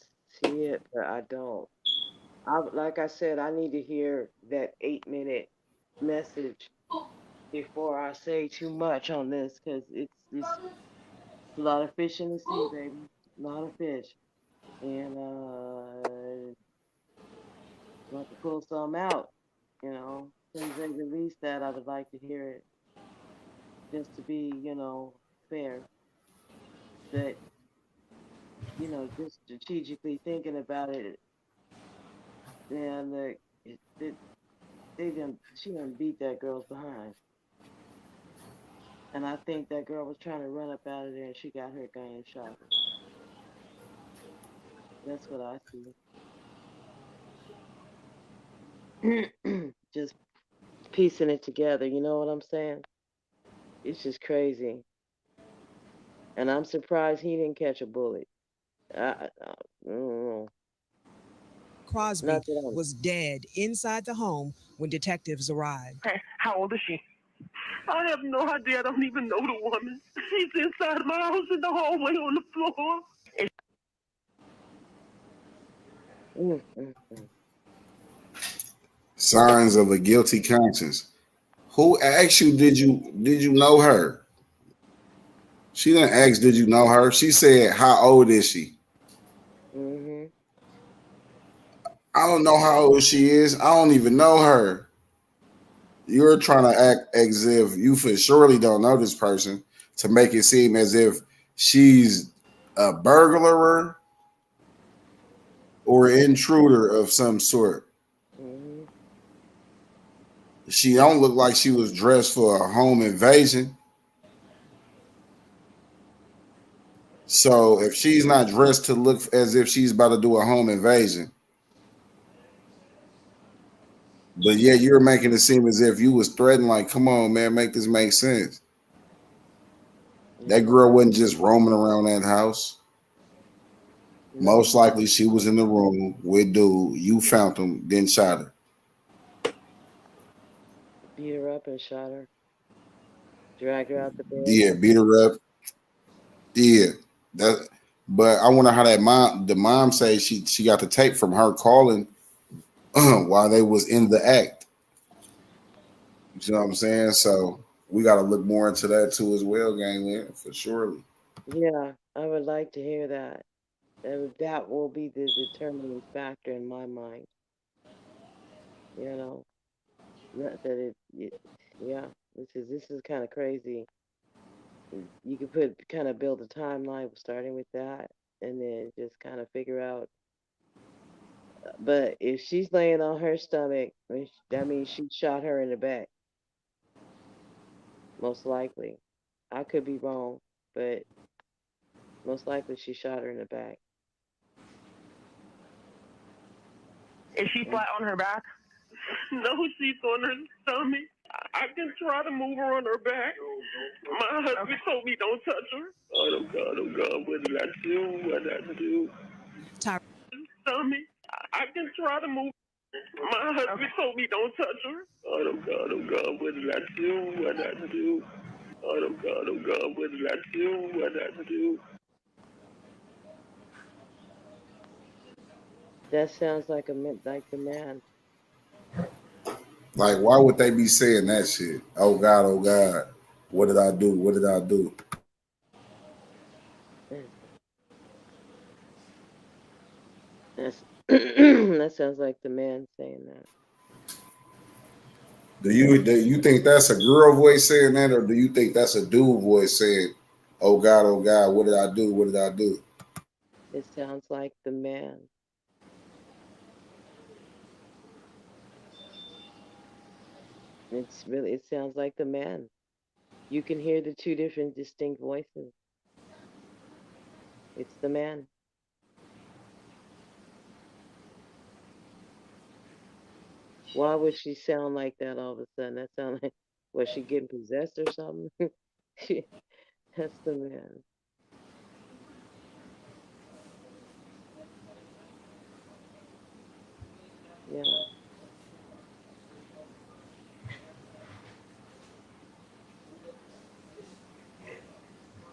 see it, but I don't. Like I said, I need to hear that 8-minute message before I say too much on this, because it's a lot of fish in the sea, baby. A lot of fish, and want to pull some out. As soon as they release that, I would like to hear it, just to be, fair. But just strategically thinking about it, and she done beat that girl's behind. And I think that girl was trying to run up out of there and she got her gun and shot her. That's what I see. Just piecing it together, you know what I'm saying? It's just crazy. And I'm surprised he didn't catch a bullet. I don't know. Crosby was dead inside the home when detectives arrived. Hey, how old is she? I have no idea. I don't even know the woman. She's inside my house in the hallway on the floor. Signs of a guilty conscience. Who asked you? Did you know her? She didn't ask. Did you know her? She said, "How old is she?" Mm-hmm. I don't know how old she is. I don't even know her. You're trying to act as if you for surely don't know this person to make it seem as if she's a burglar or intruder of some sort. Mm-hmm. She don't look like she was dressed for a home invasion. So if she's not dressed to look as if she's about to do a home invasion, but yeah, you're making it seem as if you was threatening, like, come on, man, make this make sense. That girl wasn't just roaming around that house. Most likely she was in the room with dude. You found him, then shot her. Beat her up and shot her. Dragged her out the bed. Yeah, beat her up. Yeah. But I wonder how the mom says she got the tape from her calling while they was in the act. You know what I'm saying? So we got to look more into that too as well, gangland, for surely. Yeah, I would like to hear that. That will be the determining factor in my mind. Not that yeah, this is kind of crazy. You could kind of build a timeline starting with that, and then just kind of figure out. But if she's laying on her stomach, that means she shot her in the back, most likely. I could be wrong, but most likely she shot her in the back. Is she flat on her back? No, she's on her stomach. I can try to move her on her back. My husband told me don't touch her. Oh God, what did I do? What did I do? Tyra. Stomach. I can try to move. My husband told me don't touch her. Oh God, what did I do? What did I do? Oh God, what did I do? What did I do? That sounds like the man. Like, why would they be saying that shit? Oh God, what did I do? What did I do? That's that sounds like the man saying that. Do you think that's a girl voice saying that, or do you think that's a dude voice saying, oh God, what did I do? What did I do? It sounds like the man. It sounds like the man. You can hear the two different distinct voices. It's the man. Why would she sound like that all of a sudden? That sound like was she getting possessed or something? That's the man. Yeah.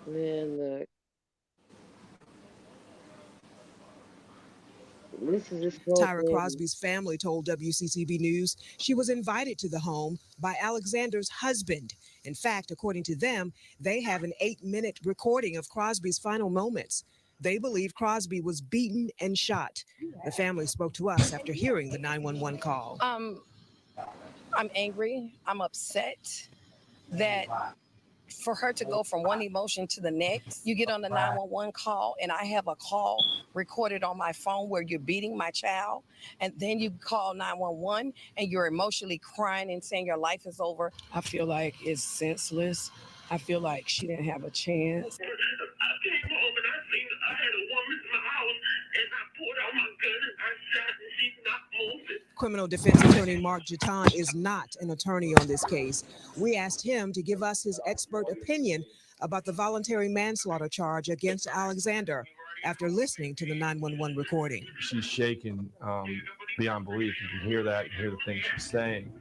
Man, look. This is this whole Tyra thing. Crosby's family told WCCB News she was invited to the home by Alexander's husband. In fact, according to them, they have an 8-minute recording of Crosby's final moments. They believe Crosby was beaten and shot. The family spoke to us after hearing the 911 call. I'm angry. I'm upset that for her to go from one emotion to the next, you get on the 911 call and I have a call recorded on my phone where you're beating my child, and then you call 911 and you're emotionally crying and saying your life is over. I feel like it's senseless. I feel like she didn't have a chance. I came home and I had a woman in my house and I pulled out my gun and I shot and she's not moving. Criminal defense attorney Mark Jatan is not an attorney on this case. We asked him to give us his expert opinion about the voluntary manslaughter charge against Alexander after listening to the 911 recording. She's shaken beyond belief. You can hear that, you hear the things she's saying.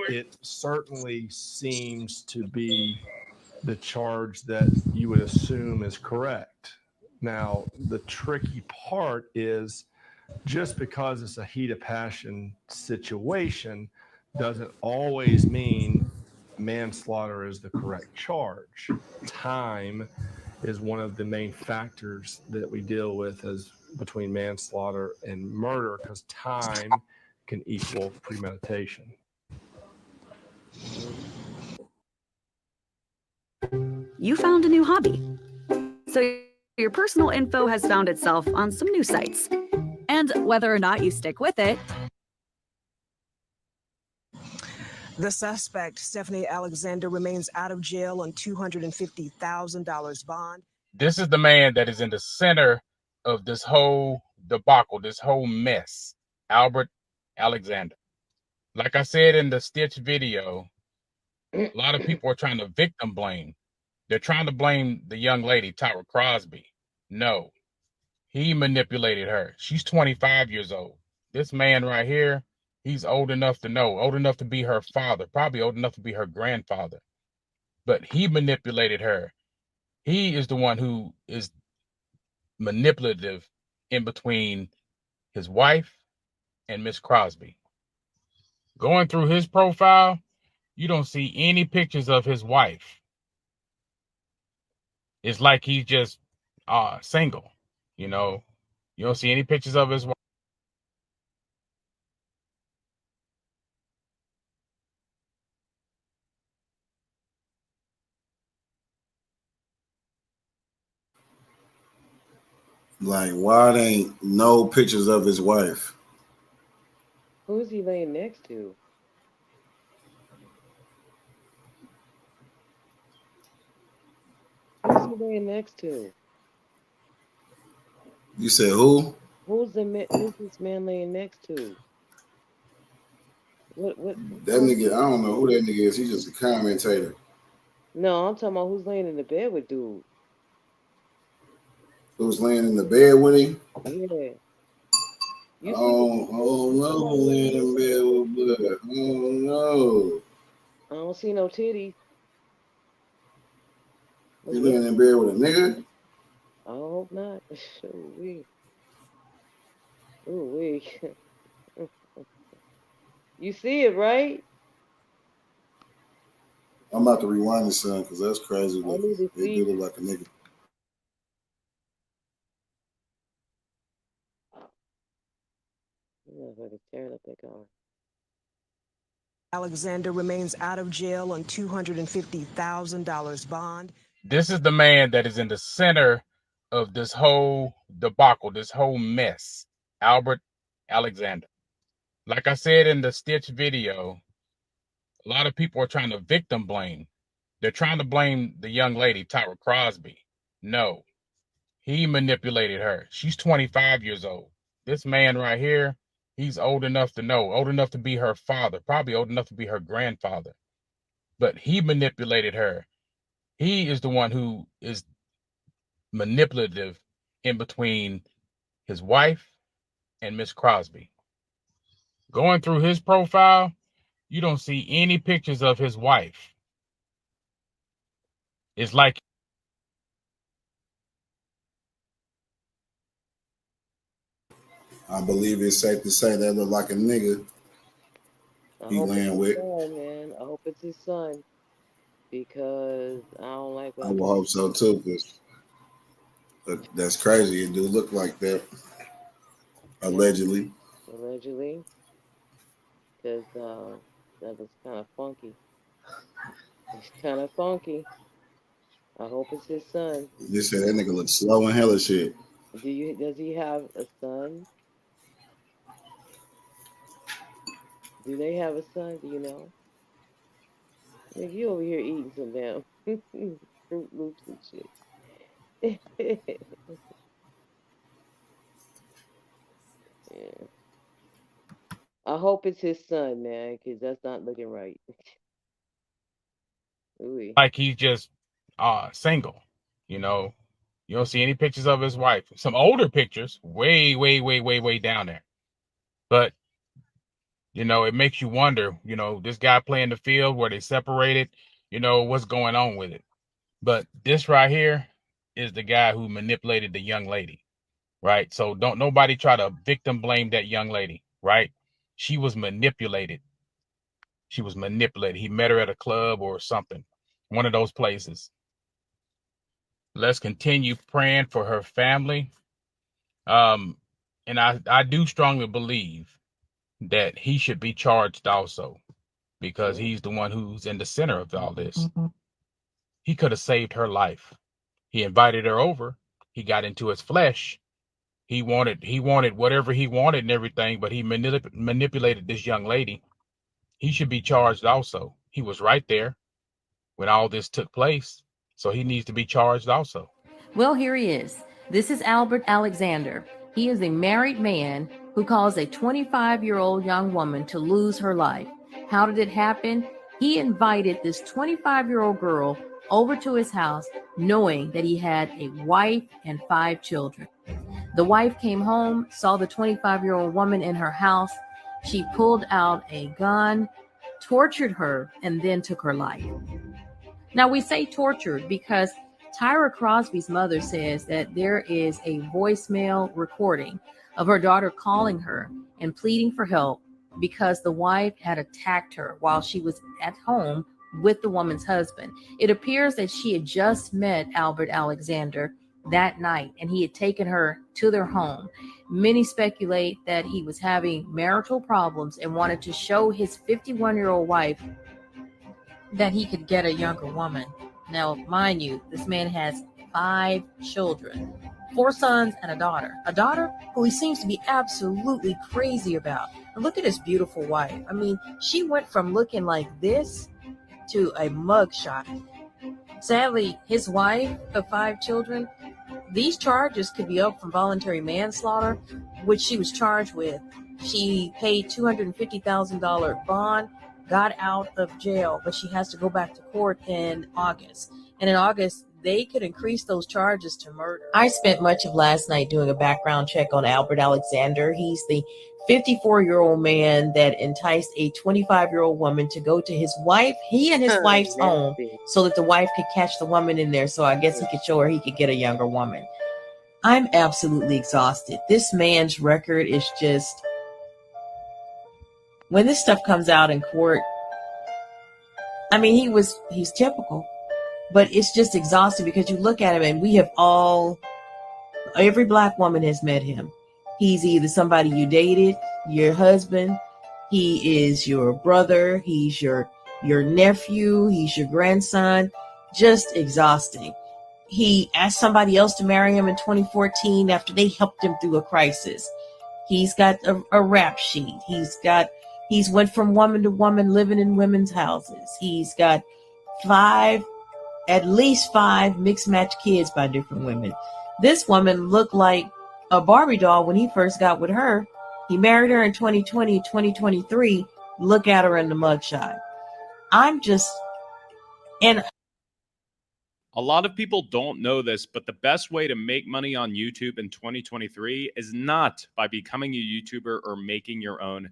It certainly seems to be the charge that you would assume is correct. Now, the tricky part is just because it's a heat of passion situation doesn't always mean manslaughter is the correct charge. Time is one of the main factors that we deal with as between manslaughter and murder, because time can equal premeditation. You found a new hobby. So your personal info has found itself on some new sites. And whether or not you stick with it, the suspect, Stephanie Alexander, remains out of jail on $250,000 bond. This is the man that is in the center of this whole debacle, this whole mess, Albert Alexander. Like I said in the Stitch video, a lot of people are trying to victim blame. They're trying to blame the young lady, Tyra Crosby. No, he manipulated her. She's 25 years old. This man right here, he's old enough to know, old enough to be her father, probably old enough to be her grandfather. But he manipulated her. He is the one who is manipulative in between his wife and Miss Crosby. Going through his profile, you don't see any pictures of his wife. It's like he's just single, you know. You don't see any pictures of his wife. Like, why there ain't no pictures of his wife? Who's he laying next to? Who's he laying next to? You said who? Who's this man laying next to? What That nigga, I don't know who that nigga is. He's just a commentator. No, I'm talking about who's laying in the bed with dude. Who's laying in the bed with him? Yeah. Oh no, laying in bed with blood. Oh no. I don't see no titties. You laying in bed with a nigga? I hope not. Ooh wee. Ooh wee. You see it, right? I'm about to rewind this son because that's crazy I looking. need to It do see. look like a nigga. I don't know if I can tear up that car. Alexander remains out of jail on $250,000 bond. This is the man that is in the center of this whole debacle, this whole mess, Albert Alexander. Like I said in the Stitch video, a lot of people are trying to victim blame. They're trying to blame the young lady, Tyra Crosby. No, he manipulated her. She's 25 years old. This man right here, he's old enough to know, old enough to be her father, probably old enough to be her grandfather. But he manipulated her. He is the one who is manipulative in between his wife and Miss Crosby. Going through his profile, you don't see any pictures of his wife. It's like I believe it's safe to say that look like a nigga I he hope it's laying his with. son, man. I hope it's his son because I don't like what I I'm will seeing. hope so too, because that's crazy. It do look like that, allegedly. Allegedly, because that was kind of funky. It's kind of funky. I hope it's his son. They said that nigga look slow and hella shit. Does he have a son? Do they have a son? Do you know? Like you over here eating some damn Fruit Loops and shit. Yeah. I hope it's his son, man, because that's not looking right. Ooh. he's just single. You know, you don't see any pictures of his wife. Some older pictures, way down there. But you know, it makes you wonder, you know, this guy playing the field where they separated, you know, what's going on with it. But this right here is the guy who manipulated the young lady, right? So don't nobody try to victim blame that young lady, right? She was manipulated. She was manipulated. He met her at a club or something, one of those places. Let's continue praying for her family. And I do strongly believe that he should be charged also, because he's the one who's in the center of all this. He could have saved her life. He invited her over. He got into his flesh. He wanted whatever he wanted and everything, but he manipulated this young lady. He should be charged also. He was right there when all this took place, so he needs to be charged also. Well, here he is. This is Albert Alexander. He is a married man who caused a 25-year-old young woman to lose her life. How did it happen? He invited this 25-year-old girl over to his house knowing that he had a wife and 5 children. The wife came home, saw the 25-year-old woman in her house. She pulled out a gun, tortured her, and then took her life. Now, we say tortured because Tyra Crosby's mother says that there is a voicemail recording of her daughter calling her and pleading for help because the wife had attacked her while she was at home with the woman's husband. It appears that she had just met Albert Alexander that night and he had taken her to their home. Many speculate that he was having marital problems and wanted to show his 51-year-old wife that he could get a younger woman. Now, mind you, this man has 5 children, 4 sons and a daughter who he seems to be absolutely crazy about. And look at his beautiful wife. I mean, she went from looking like this to a mugshot. Sadly, his wife of 5 children, these charges could be up from voluntary manslaughter, which she was charged with. She paid $250,000 bond, got out of jail, but she has to go back to court in August. And in August, they could increase those charges to murder. I spent much of last night doing a background check on Albert Alexander. He's the 54-year-old man that enticed a 25-year-old woman to go to his wife, he and his wife's home, so that the wife could catch the woman in there. So I guess he could show her he could get a younger woman. I'm absolutely exhausted. This man's record is just when this stuff comes out in court, I mean, he's typical, but it's just exhausting because you look at him and every black woman has met him. He's either somebody you dated, your husband, he is your brother, he's your nephew, he's your grandson. Just exhausting. He asked somebody else to marry him in 2014 after they helped him through a crisis. He's got a rap sheet. He's went from woman to woman living in women's houses. He's got at least five mixed match kids by different women. This woman looked like a Barbie doll when he first got with her. He married her in 2020, 2023. Look at her in the mugshot. A lot of people don't know this, but the best way to make money on YouTube in 2023 is not by becoming a YouTuber or making your own.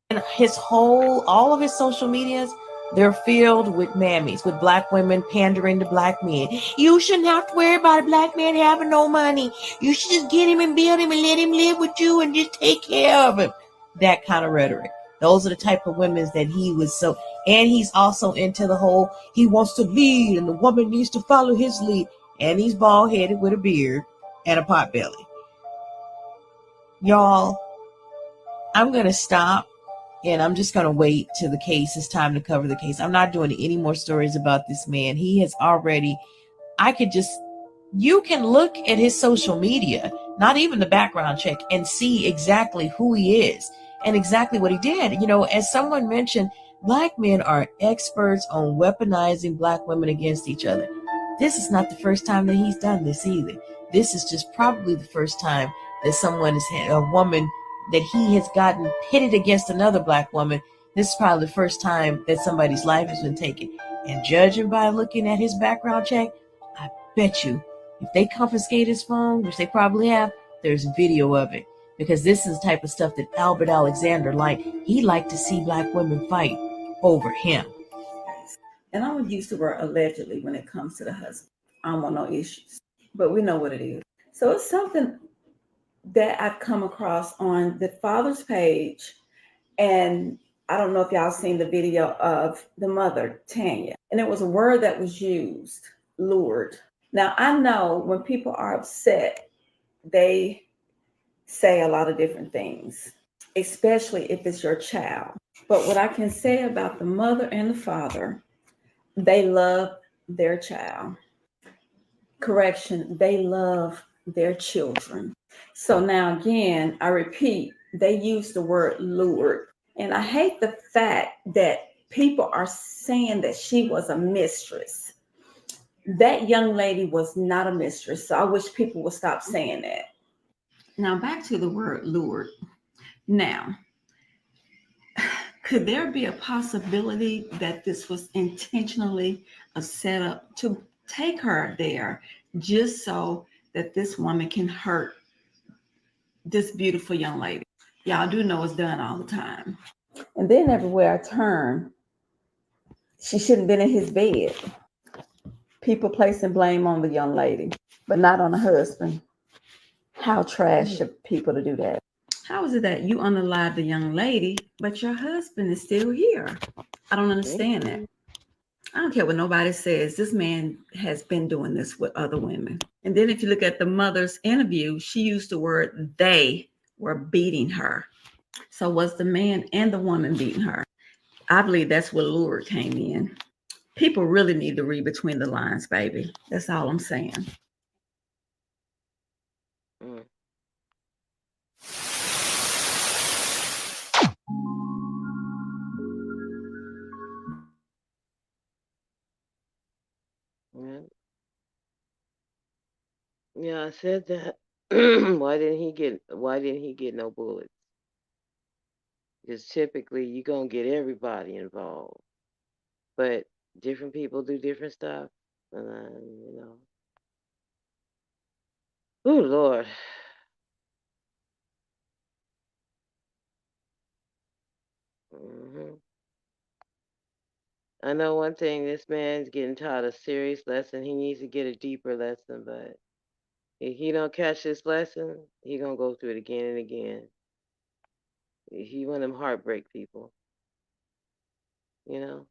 And all of his social medias, they're filled with mammies, with black women pandering to black men. You shouldn't have to worry about a black man having no money. You should just get him and build him and let him live with you and just take care of him. That kind of rhetoric. Those are the type of women that he was so, and he's also into the whole, he wants to lead and the woman needs to follow his lead. And he's bald headed with a beard and a pot belly. Y'all, I'm going to stop. And I'm just going to wait till the case is time to cover the case. I'm not doing any more stories about this man. He has already, you can look at his social media, not even the background check, and see exactly who he is and exactly what he did. You know, as someone mentioned, black men are experts on weaponizing black women against each other. This is not the first time that he's done this either. This is just probably the first time that someone has had a woman that he has gotten pitted against another black woman. This is probably the first time that somebody's life has been taken. And judging by looking at his background check, I bet you if they confiscate his phone, which they probably have, there's video of it. Because this is the type of stuff that Albert Alexander liked. He liked to see black women fight over him. And I'm going to use the word allegedly when it comes to the husband. I don't want no issues, but we know what it is. So it's something that I've come across on the father's page. And I don't know if y'all seen the video of the mother, Tanya. And it was a word that was used, lured. Now, I know when people are upset, they say a lot of different things, especially if it's your child. But what I can say about the mother and the father, they love their child. Correction, they love their children. So now again, I repeat, they use the word lured. And I hate the fact that people are saying that she was a mistress. That young lady was not a mistress. So I wish people would stop saying that. Now back to the word lured. Now, could there be a possibility that this was intentionally a setup to take her there just so that this woman can hurt this beautiful young lady? Y'all do know it's done all the time. And then everywhere I turn, she shouldn't have been in his bed. People placing blame on the young lady, but not on the husband. How trash of people to do that. How is it that you unalive the young lady, but your husband is still here? I don't understand that. I don't care what nobody says. This man has been doing this with other women. And then if you look at the mother's interview, she used the word they were beating her. So was the man and the woman beating her? I believe that's where lure came in. People really need to read between the lines, baby. That's all I'm saying. Yeah, I said that. Why didn't he get no bullets? Because typically you're gonna get everybody involved. But different people do different stuff. And oh Lord. hmm I know one thing, this man's getting taught a serious lesson. He needs to get a deeper lesson, but if he don't catch this lesson, he gonna go through it again and again. He one of them heartbreak people, you know.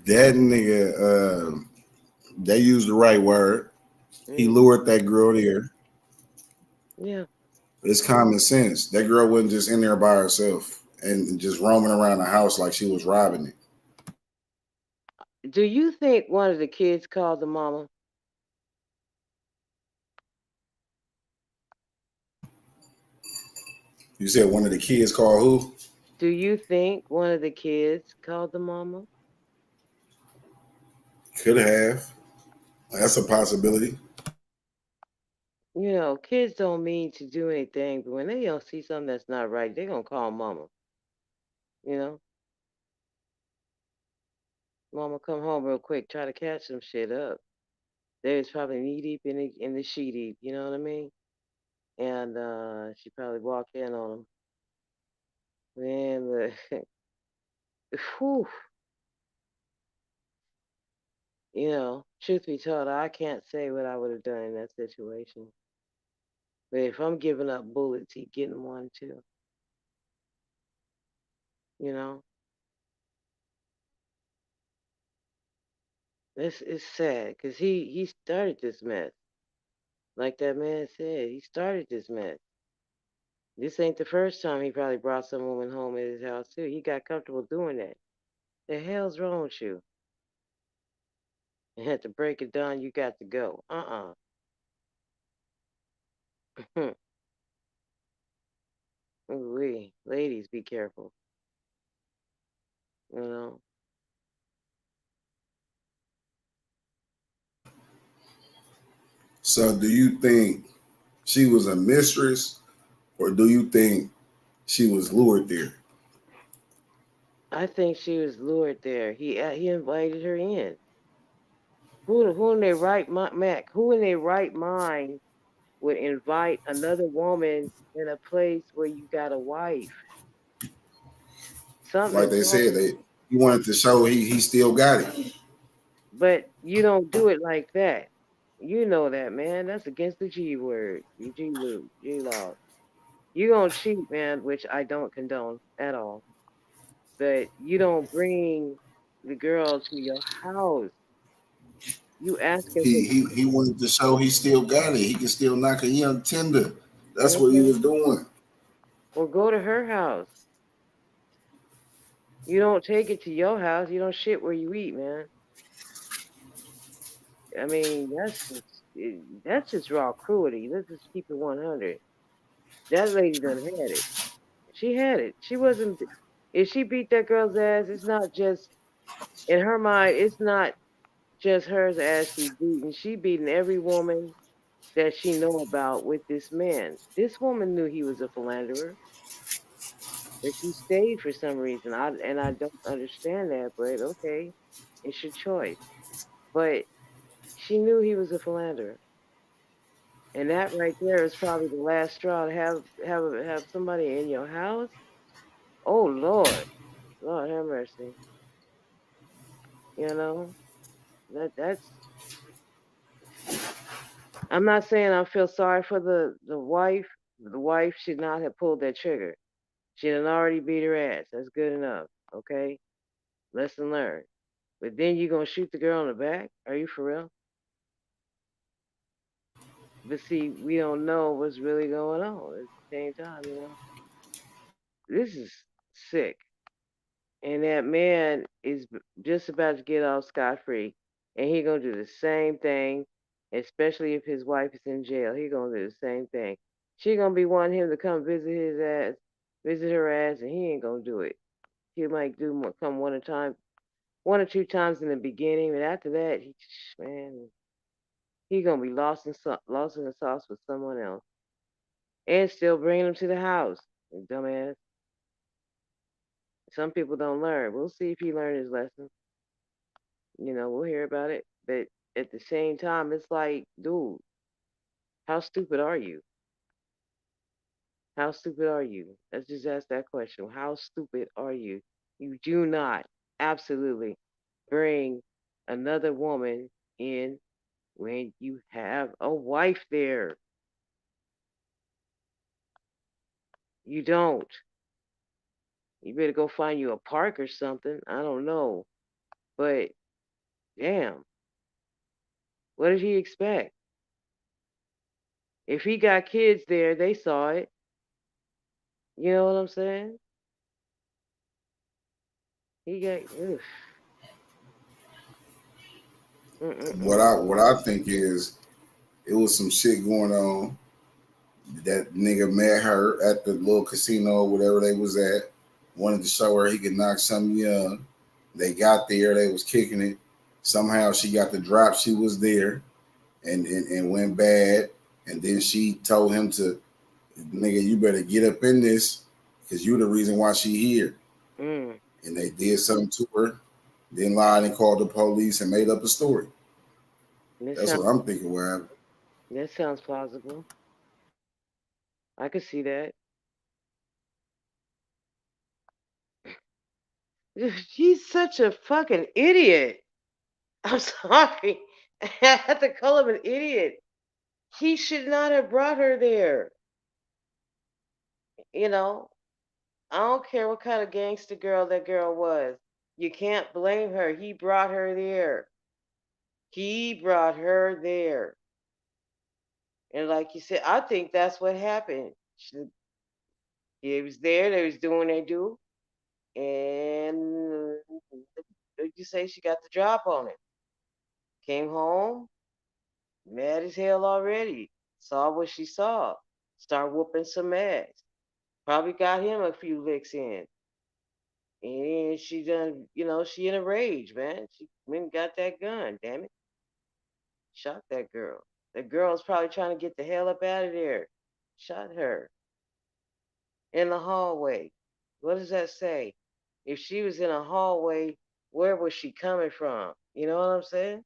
That nigga, they used the right word. He Mm, lured that girl there. yeah. It's common sense. That girl wasn't just in there by herself and just roaming around the house like she was robbing it. Do you think one of the kids called the mama? You said one of the kids called who? Do you think one of the kids called the mama? Could have. That's a possibility. You know, kids don't mean to do anything, but when they don't see something that's not right, they're gonna call mama. You know, mama come home real quick, try to catch some shit up. They was probably knee deep in the sheet deep. You know what I mean? And she probably walked in on them. Man, whew, you know, truth be told, I can't say what I would have done in that situation. But if I'm giving up bullets, he getting one too. You know, it's sad because he started this mess. Like that man said, he started this mess. This ain't the first time he probably brought some woman home at his house too. He got comfortable doing that. The hell's wrong with you? You had to break it down. You got to go. Ooh, ladies, be careful. You know, So do you think she was a mistress or do you think she was lured there? I think she was lured there. He invited her in. Who in their right mind, Mac? Who in their right mind would invite another woman in a place where you got a wife? Something Like is they wrong. said, he wanted to show he still got it. But you don't do it like that. You know that, man. That's against the G word. The G law. You gonna cheat, man, which I don't condone at all. But you don't bring the girl to your house. You ask her for He wanted to show he still got it. He can still knock a young tender. That's what he okay. was doing. Well, go to her house. You don't take it to your house. You don't shit where you eat, man. I mean, that's just raw cruelty. Let's just keep it 100. That lady done had it. She had it. She wasn't. If she beat that girl's ass, it's not just in her mind. It's not just hers ass she's beating. She beating every woman that she know about with this man. This woman knew he was a philanderer, but she stayed for some reason. I don't understand that, but okay, it's your choice. But she knew he was a philanderer, and that right there is probably the last straw to have somebody in your house. Oh Lord, Lord have mercy. You know that's. I'm not saying I feel sorry for the wife. The wife should not have pulled that trigger. She done already beat her ass. That's good enough. Okay, lesson learned. But then you gonna shoot the girl in the back? Are you for real? But see, we don't know what's really going on at the same time. You know, this is sick. And that man is just about to get off scot free, and he gonna do the same thing, especially if his wife is in jail. He gonna do the same thing. She gonna be wanting him to come visit his ass, visit her ass, and he ain't gonna do it. He might come one or two times in the beginning, but after that, man, he gonna be lost in the sauce with someone else, and still bringing him to the house. Dumbass. Some people don't learn. We'll see if he learned his lesson. We'll hear about it. But at the same time, it's like, dude, how stupid are you? How stupid are you? Let's just ask that question. How stupid are you? You do not absolutely bring another woman in when you have a wife there. You don't. You better go find you a park or something. I don't know. But damn, what did he expect? If he got kids there, they saw it. You know what I'm saying? He got. Ugh. What I think is it was some shit going on. That nigga met her at the little casino or whatever they was at. Wanted to show her he could knock something young. They got there, they was kicking it. Somehow she got the drop, she was there, and went bad. And then she told him to, nigga, you better get up in this because you the reason why she here. Mm. And they did something to her, then lied and called the police and made up a story. That's what I'm thinking. What happened? That sounds plausible. I could see that. He's such a fucking idiot. I'm sorry. I have to call him an idiot. He should not have brought her there. You know, I don't care what kind of gangster girl that girl was. You can't blame her. He brought her there. He brought her there. And like you said, I think that's what happened. He was there. They was doing what they do. And like you say, she got the drop on it. Came home, mad as hell already. Saw what she saw. Start whooping some ass. Probably got him a few licks in. And she done, she in a rage, man. She went and got that gun, damn it. Shot that girl. The girl's probably trying to get the hell up out of there. Shot her in the hallway. What does that say? If she was in a hallway, where was she coming from? You know what I'm saying?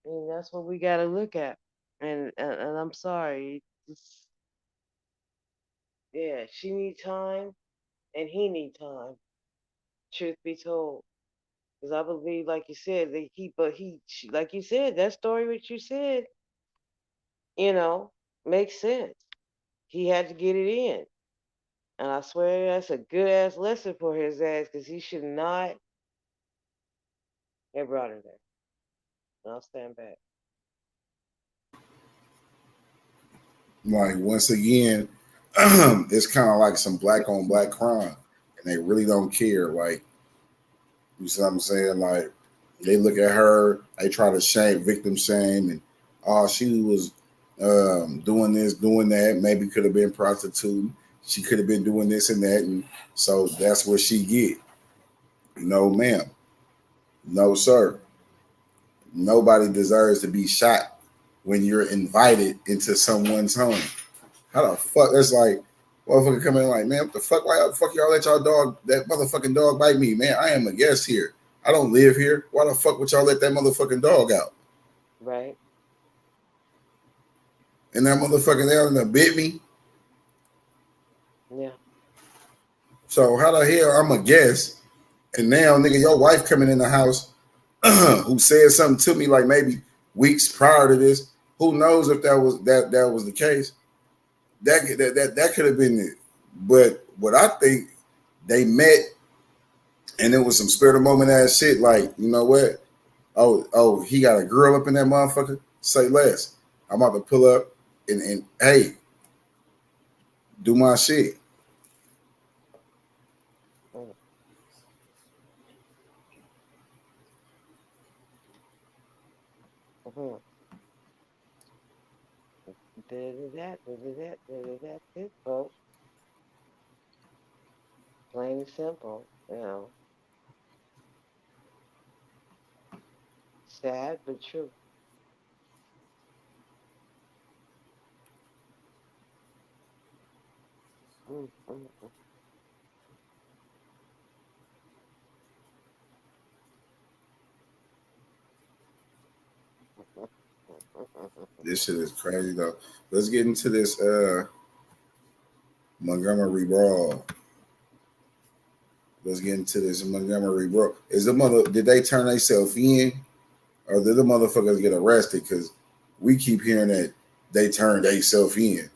And that's what we got to look at. And I'm sorry, yeah, she need time, and he need time. Truth be told, because I believe, like you said, that like you said, that story what you said, you know, makes sense. He had to get it in, and I swear that's a good ass lesson for his ass, because he should not have brought her there. And I'll stand back. Like once again, it's kind of like some black on black crime, and they really don't care. Like you see what I'm saying? Like they look at her, they try to victim shame, and oh, she was doing this, doing that. Maybe could have been prostituting. She could have been doing this and that, and so that's what she get. No, ma'am. No, sir. Nobody deserves to be shot when you're invited into someone's home. How the fuck? That's like, motherfucker come in like, man, what the fuck? Why the fuck y'all let y'all dog, that motherfucking dog bite me? Man, I am a guest here. I don't live here. Why the fuck would y'all let that motherfucking dog out? Right. And that motherfucking animal bit me. Yeah. So how the hell I'm a guest, and now nigga, your wife coming in the house who said something to me like maybe weeks prior to this. Who knows if that was the case? That could have been it. But what I think, they met and it was some spirit of moment ass shit. Like, you know what? Oh, he got a girl up in that motherfucker. Say less. I'm about to pull up and hey, do my shit. Mm-hmm. That's it, folks. Plain and simple, Sad but true. Mm-hmm. This shit is crazy though. Let's get into this Montgomery brawl. Let's get into this Montgomery, bro. Did they turn themselves in, or did the motherfuckers get arrested? Because we keep hearing that they turned themselves in,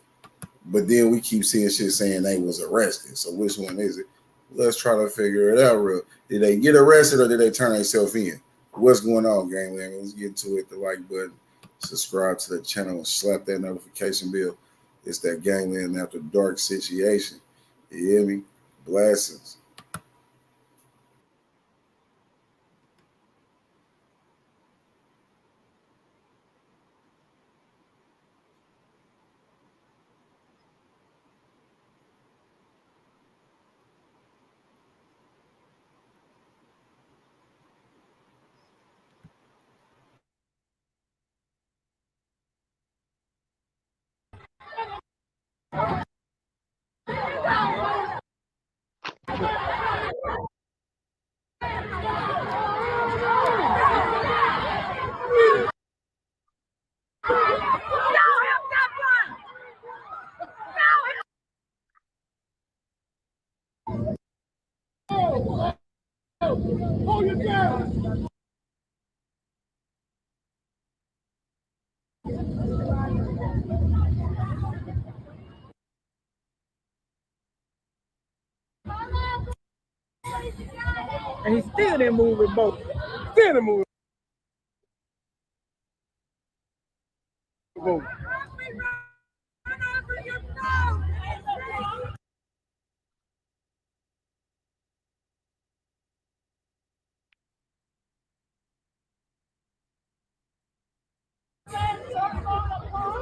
but then we keep seeing shit saying they was arrested. So which one is it? Let's try to figure it out real. Did they get arrested or did they turn themselves in? What's going on, gangland? Let's get to it. The like button, subscribe to the channel, and slap that notification bell. It's that gangland after dark situation. You hear me? Blessings. And he still didn't move with both. Still didn't move with both.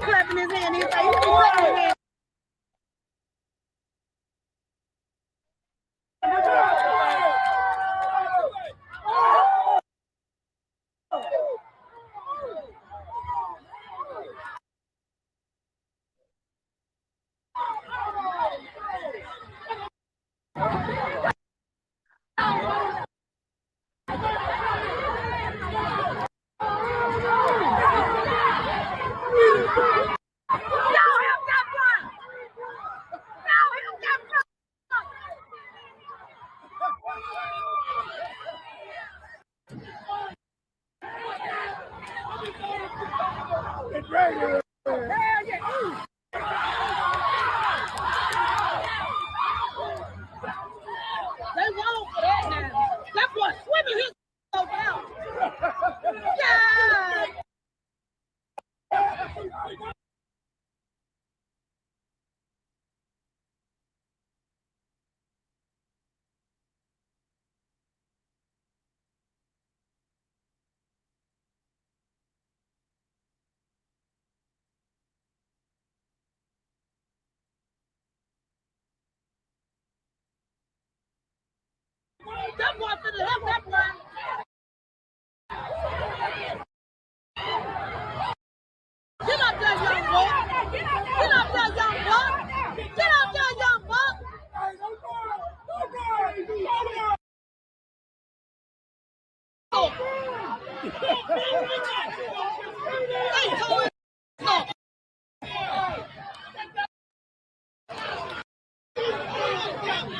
Clapping his hand, he's like, you clapping his hand. That boy finna help that boy. Get up there, young buck. Get up there, young buck. Get up there, young buck.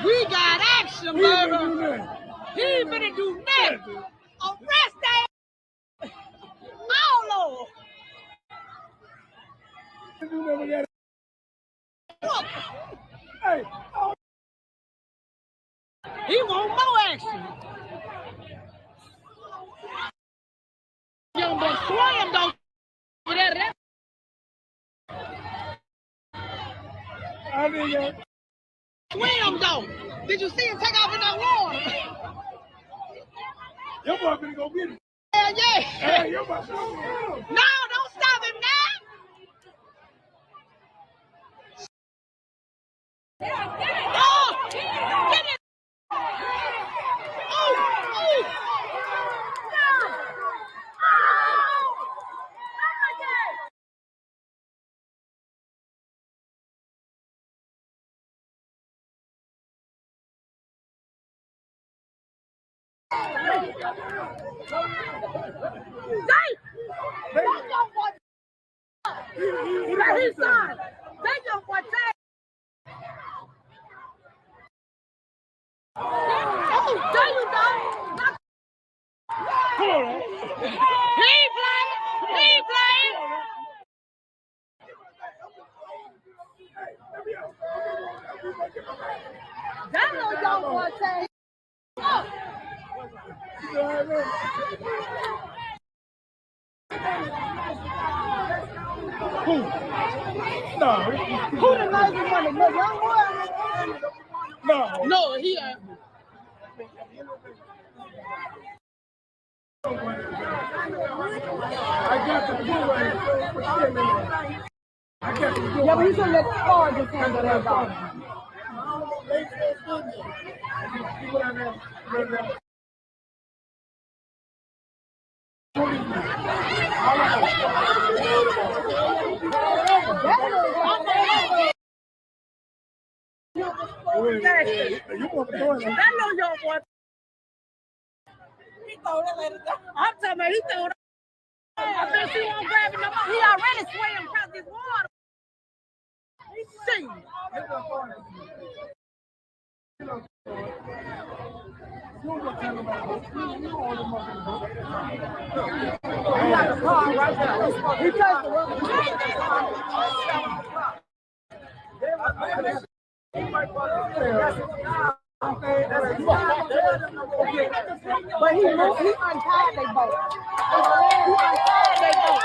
We got action, baby. He ain't finna do nothing. Arrest that. Oh, Lord. Hey. He want more action. Young boy swam though. Swim though. Did you see him take off in that water? Your boy finna go get him. Hell yeah. Hey, your boy. No, don't stop him now. Oh, get it. His son. They young boy you go. Come on, man. He ain't playing. He ain't playing. That little young boy say, oh. Who? No. Who the nicest one? The young boy? No. No, he ain't. Yeah, but he should let the car just handle that dog. That little young boy. He throw that lady down. I'm talking about he threw it. I bet she won't grab it no more. He already swam across this water. He's seen. He got the car right there. He touched the rubber. But he moved, he untied they boat. He untied they boat.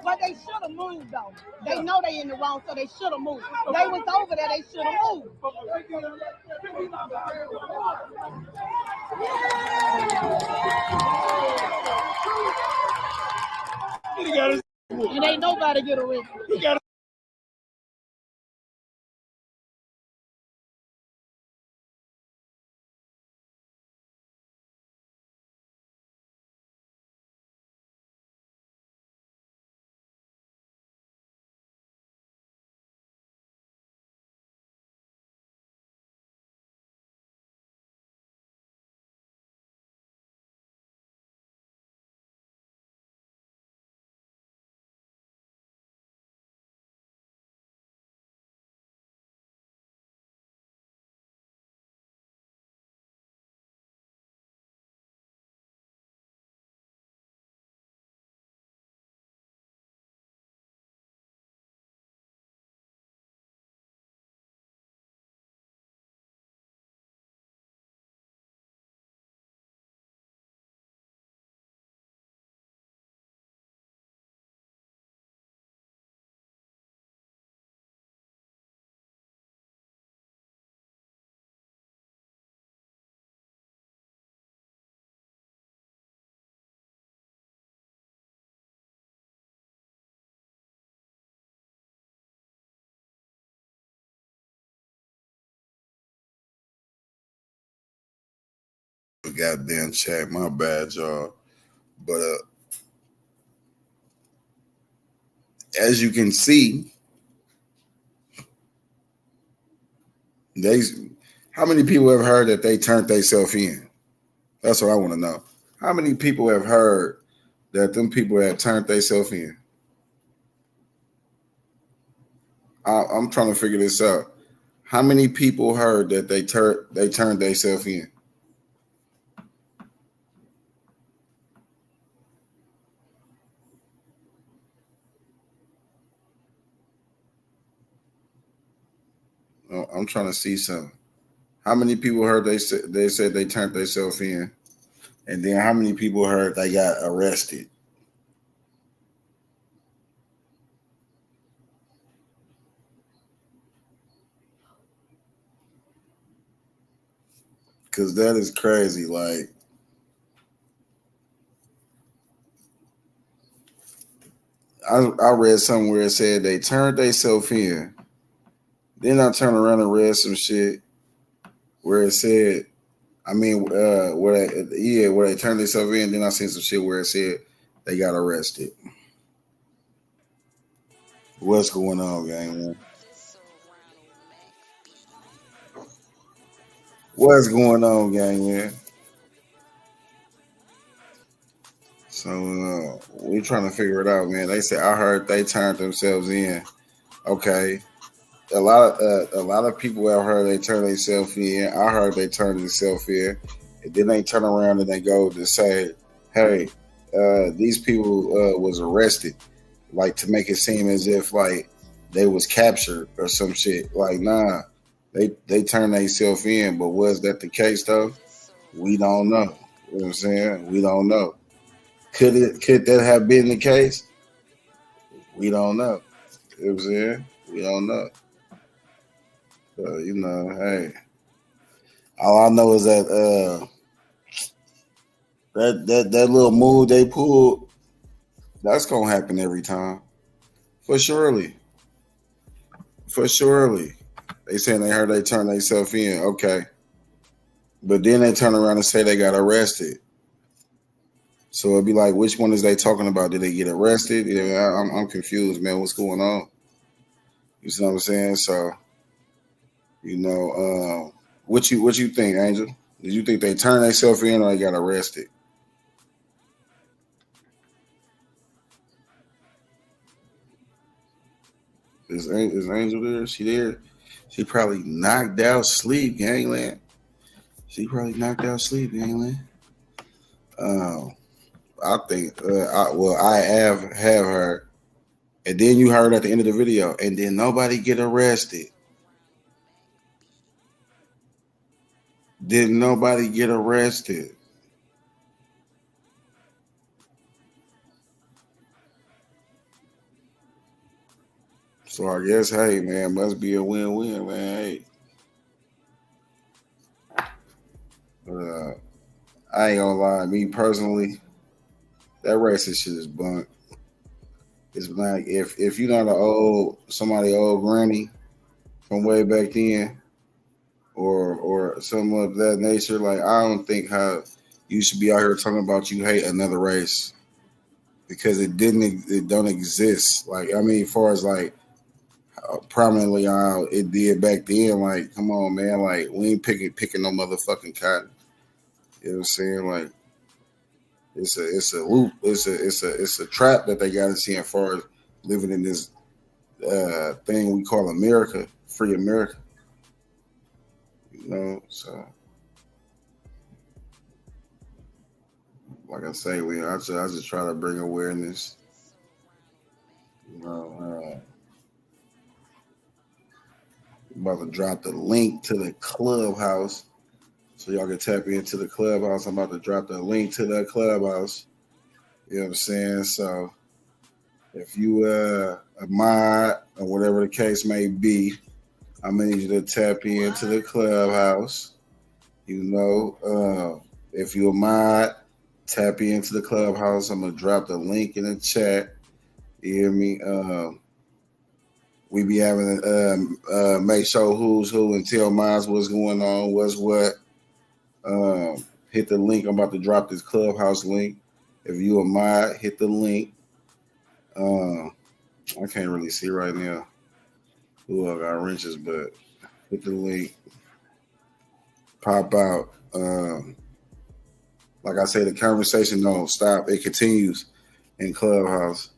But they should have moved though. They know they in the wrong, so they should have moved. They was over there, they should have moved. And ain't nobody get arrested. Goddamn chat, my bad, y'all. But as you can see, how many people have heard that they turned themselves in? That's what I want to know. How many people have heard that them people have turned themselves in? I'm trying to figure this out. How many people heard that they turned themselves in? I'm trying to see something. How many people heard they said they turned themselves in? And then how many people heard they got arrested? Because that is crazy. Like, I read somewhere it said they turned themselves in. Then I turned around and read some shit where it said, where they turned themselves in. Then I seen some shit where it said they got arrested. What's going on, gang? What's going on, gang, man? So we trying to figure it out, man. They said I heard they turned themselves in. Okay. a lot of people out here, they turn themselves in. I heard they turn themselves in, and then they turn around and they go to say, "Hey, these people was arrested," like to make it seem as if like they was captured or some shit. Like, nah, they turned themselves in. But was that the case though? We don't know. You know what I'm saying? We don't know. Could that have been the case? We don't know. You know what I'm saying? We don't know. So, you know, hey. All I know is that that little move they pulled, that's gonna happen every time. For surely. For surely. They saying they heard they turned themselves in. Okay. But then they turn around and say they got arrested. So it'd be like, which one is they talking about? Did they get arrested? Yeah, I'm confused, man. What's going on? You see what I'm saying? So, you know, what you think, Angel? Did you think they turned themselves in or they got arrested? Is Angel there? She there? She probably knocked out sleep, gangland. She probably knocked out sleep, gangland. I think, I have her. And then you heard at the end of the video, and then nobody get arrested. Did nobody get arrested? So I guess, hey, man, must be a win-win, man. Hey. I ain't gonna lie, me personally, that racist shit is bunk. It's like if you're not somebody old granny from way back then, or something of that nature, like I don't think how you should be out here talking about you hate another race because it don't exist. Like I mean, as far as like prominently how it did back then, like come on, man, like we ain't picking no motherfucking cotton. You know what I'm saying? Like it's a loop. It's a trap that they got to see as far as living in this thing we call America, free America. You know, so like I say, I just try to bring awareness. You know, I'm about to drop the link to the clubhouse. So y'all can tap into the clubhouse. I'm about to drop the link to the clubhouse. You know what I'm saying? So if you a mod or whatever the case may be, I'm gonna need you to tap into the clubhouse. You know, if you a mod, tap into the clubhouse. I'm gonna drop the link in the chat. You hear me? We be having make sure who's who and tell minds what's going on, what's what. Hit the link. I'm about to drop this clubhouse link. If you a mod, hit the link. I can't really see right now who I got wrenches, but hit the link. Pop out. Like I say, the conversation don't stop. It continues in Clubhouse,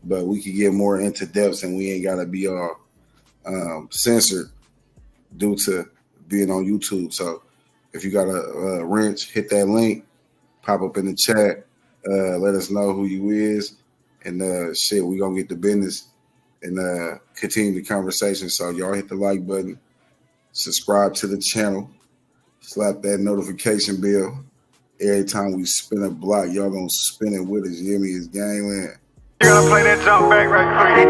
but we can get more into depths and we ain't got to be all censored due to being on YouTube. So if you got a wrench, hit that link, pop up in the chat, let us know who you is, and we gonna get the business and continue the conversation. So y'all hit the like button, subscribe to the channel, slap that notification bell. Every time we spin a block, y'all gonna spin it with us. You hear me? It's gangland. You gotta play that jump back right quick.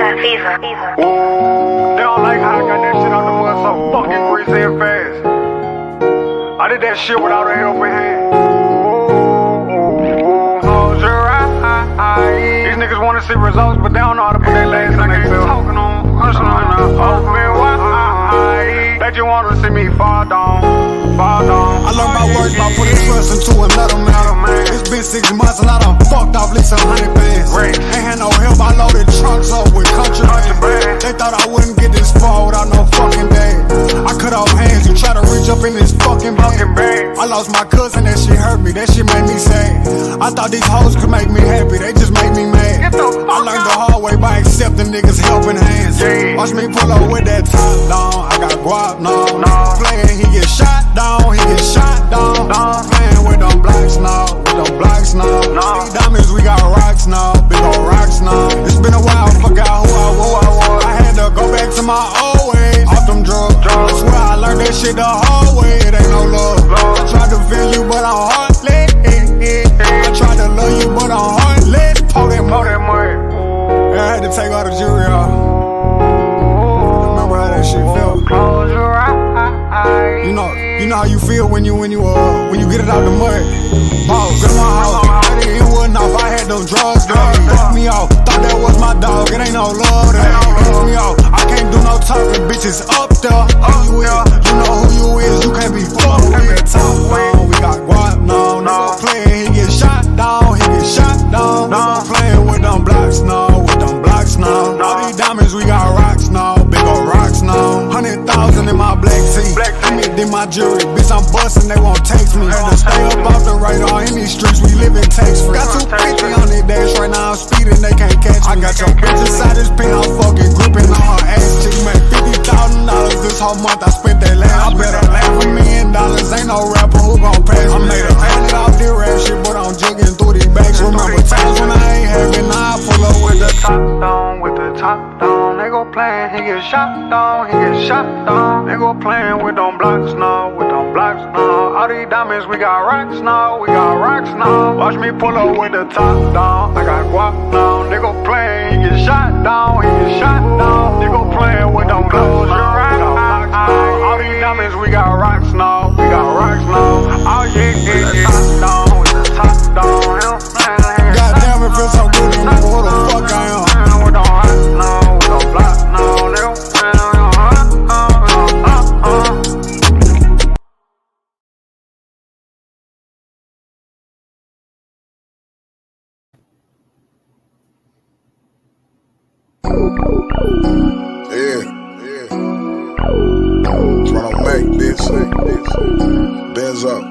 They don't like how I got that shit on the mud so fucking greasy and fast. I did that shit without a helping hand. Close your eyes. These niggas wanna see results, but they don't know how to put their legs on their belt. Talking on, open wide. They just wanna see me fall down. I learned my words by putting trust into another man. It's been 6 months and I done fucked off at least 100 bands. Ain't had no help, I loaded trunks up with country band. They thought I wouldn't get this far without no fucking bag. I cut off hands, you try to reach up in this fucking bag. I lost my cousin, that shit hurt me, that shit made me sad. I thought these hoes could make me happy, they just made me mad. I learned the hard way by accepting niggas helping hands. Watch me pull up with that top, how you feel when you get it out the mud. Balls in my house, it wasn't off. I had them drugs that fucked me off. Thought that was my dog, it ain't no love that pissed me off. I can't do no talking, bitches up there. Who you is? You know who you is, you can't be fucked with. Top down, we got guap, no. Nigga playing, he get shot down, Nigga playing with them blocks, no. All these diamonds, we got rocks now, big ol' rocks now. 100,000 in my black tee, in my jewelry, bitch I'm bustin', they won't text me. Had to stay up off the radar in these streets, we living tax free. Got 250 on their dash right now, I'm speeding, they can't catch me. I got your bitch inside this pen, I'm fucking gripping on her ass cheek. Made $50,000 this whole month, I spent that last. I bet I laugh $1 million, ain't no rapper who gon' pass me. I made a hundred off this rap shit, but I'm jugging through these bags. Remember times when I ain't having, now I pull up with the top down, they go playin', he get shot down, They go playin' with them blocks now, All these diamonds, we got rocks now, Watch me pull up with the top down, I got guap now. They go playin', he get shot down, They go playin' with them blocks now, All these diamonds, we got rocks now, Oh yeah, top down, with the top down, Goddamn, it feels so good, you know what the fuck I am. Tryna make bitch. Benz up.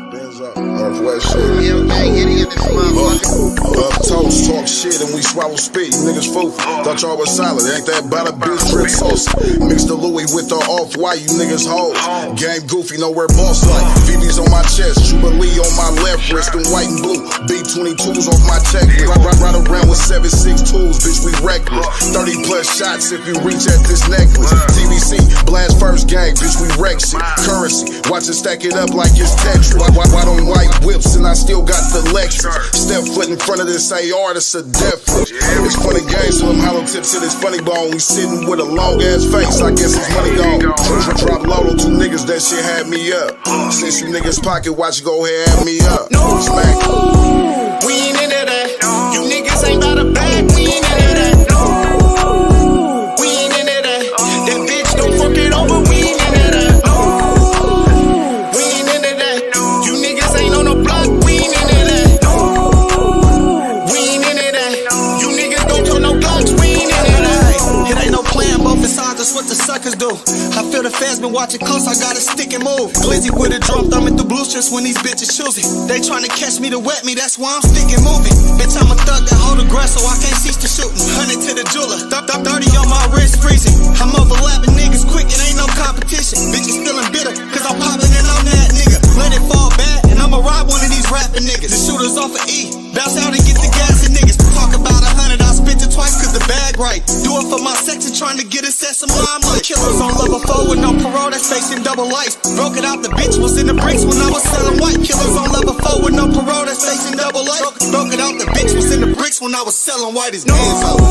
Northwest shit. Up toast, talk shit, and we swallow spit. You niggas fool. Thought y'all was solid. Ain't that about a bitch drip sauce? Mix the Louis with the off-white. You niggas hoes. Game goofy, nowhere boss like. VV's on my chest, Jubilee on my left wrist, and white and blue. B-22s off my checklist. Ride around with 7.6 tools, bitch, we reckless. 30 plus shots if you reach at this necklace. TVC, blast first gang, bitch, we wreck shit. Currency, watch it stack it up like it's Tetris. White on white whips, and I still got the Lexus. Step foot in front of this AR, that's a death foot. It's funny games to them hollow tips to this funny bone. We sitting with a long ass face, I guess it's money gone. Drop low on 2 niggas, that shit had me up. Since you niggas pocket, watch you go ahead, add me up. Smack. We ain't into that. You niggas ain't got a bag, we ain't into that. We ain't into that. That bitch don't fuck it over, we ain't into that. We ain't into that. You niggas ain't on the block, we ain't into that. We ain't into that. You niggas don't turn no blocks, we ain't into that. It ain't no plan, both sides, that's what the suckers do. I feel the fans been watching close, I gotta stick and move. Glizzy with a drum, thumbing through blue strips when these bitches choosing. They trying to catch me to wet me, that's why I'm sticking moving. Bitch, I'm a thug that hold a grass, so I can't cease to shooting. 100 to the jeweler, 30 on my wrist freezing. I'm overlapping niggas quick, it ain't no competition. Bitches feeling bitter, cause I'm popping it on that nigga. Let it fall back, and I'ma ride one of these rapping niggas. The shooters off of E, bounce out and get the gas and niggas. Talk about 100, I'll spit it twice cause the bag right. Do it for my section, trying to get a set some limelight. Killers on level 4 with no parole, that's facing double life. Broke it out, the bitch was in the bricks when I was selling white. Killers on level 4 with no parole, that's facing double life. Broke it out, the bitch was in the bricks when I was selling white. His hands up.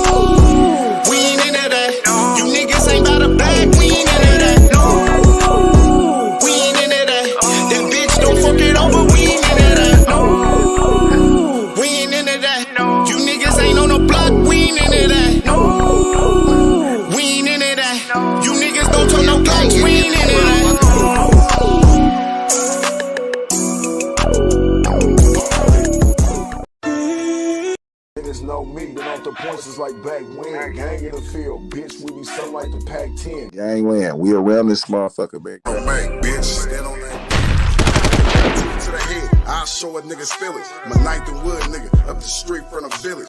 We ain't into that. You niggas ain't got a bag, we ain't into that. We ain't into that. That bitch don't fuck it over, we ain't into that. We ain't into that. You niggas ain't on the block, we ain't into that. We ain't into that. You niggas don't turn no blocks, we ain't into that. Niggas know me, been off the points is like back when. Gang in the field, bitch, we be something like the Pac-10. Gang win, we around this motherfucker, back. Bitch, stand on that. To the head, I'll show a nigga spill it. My ninth and wood nigga, up the street from the village.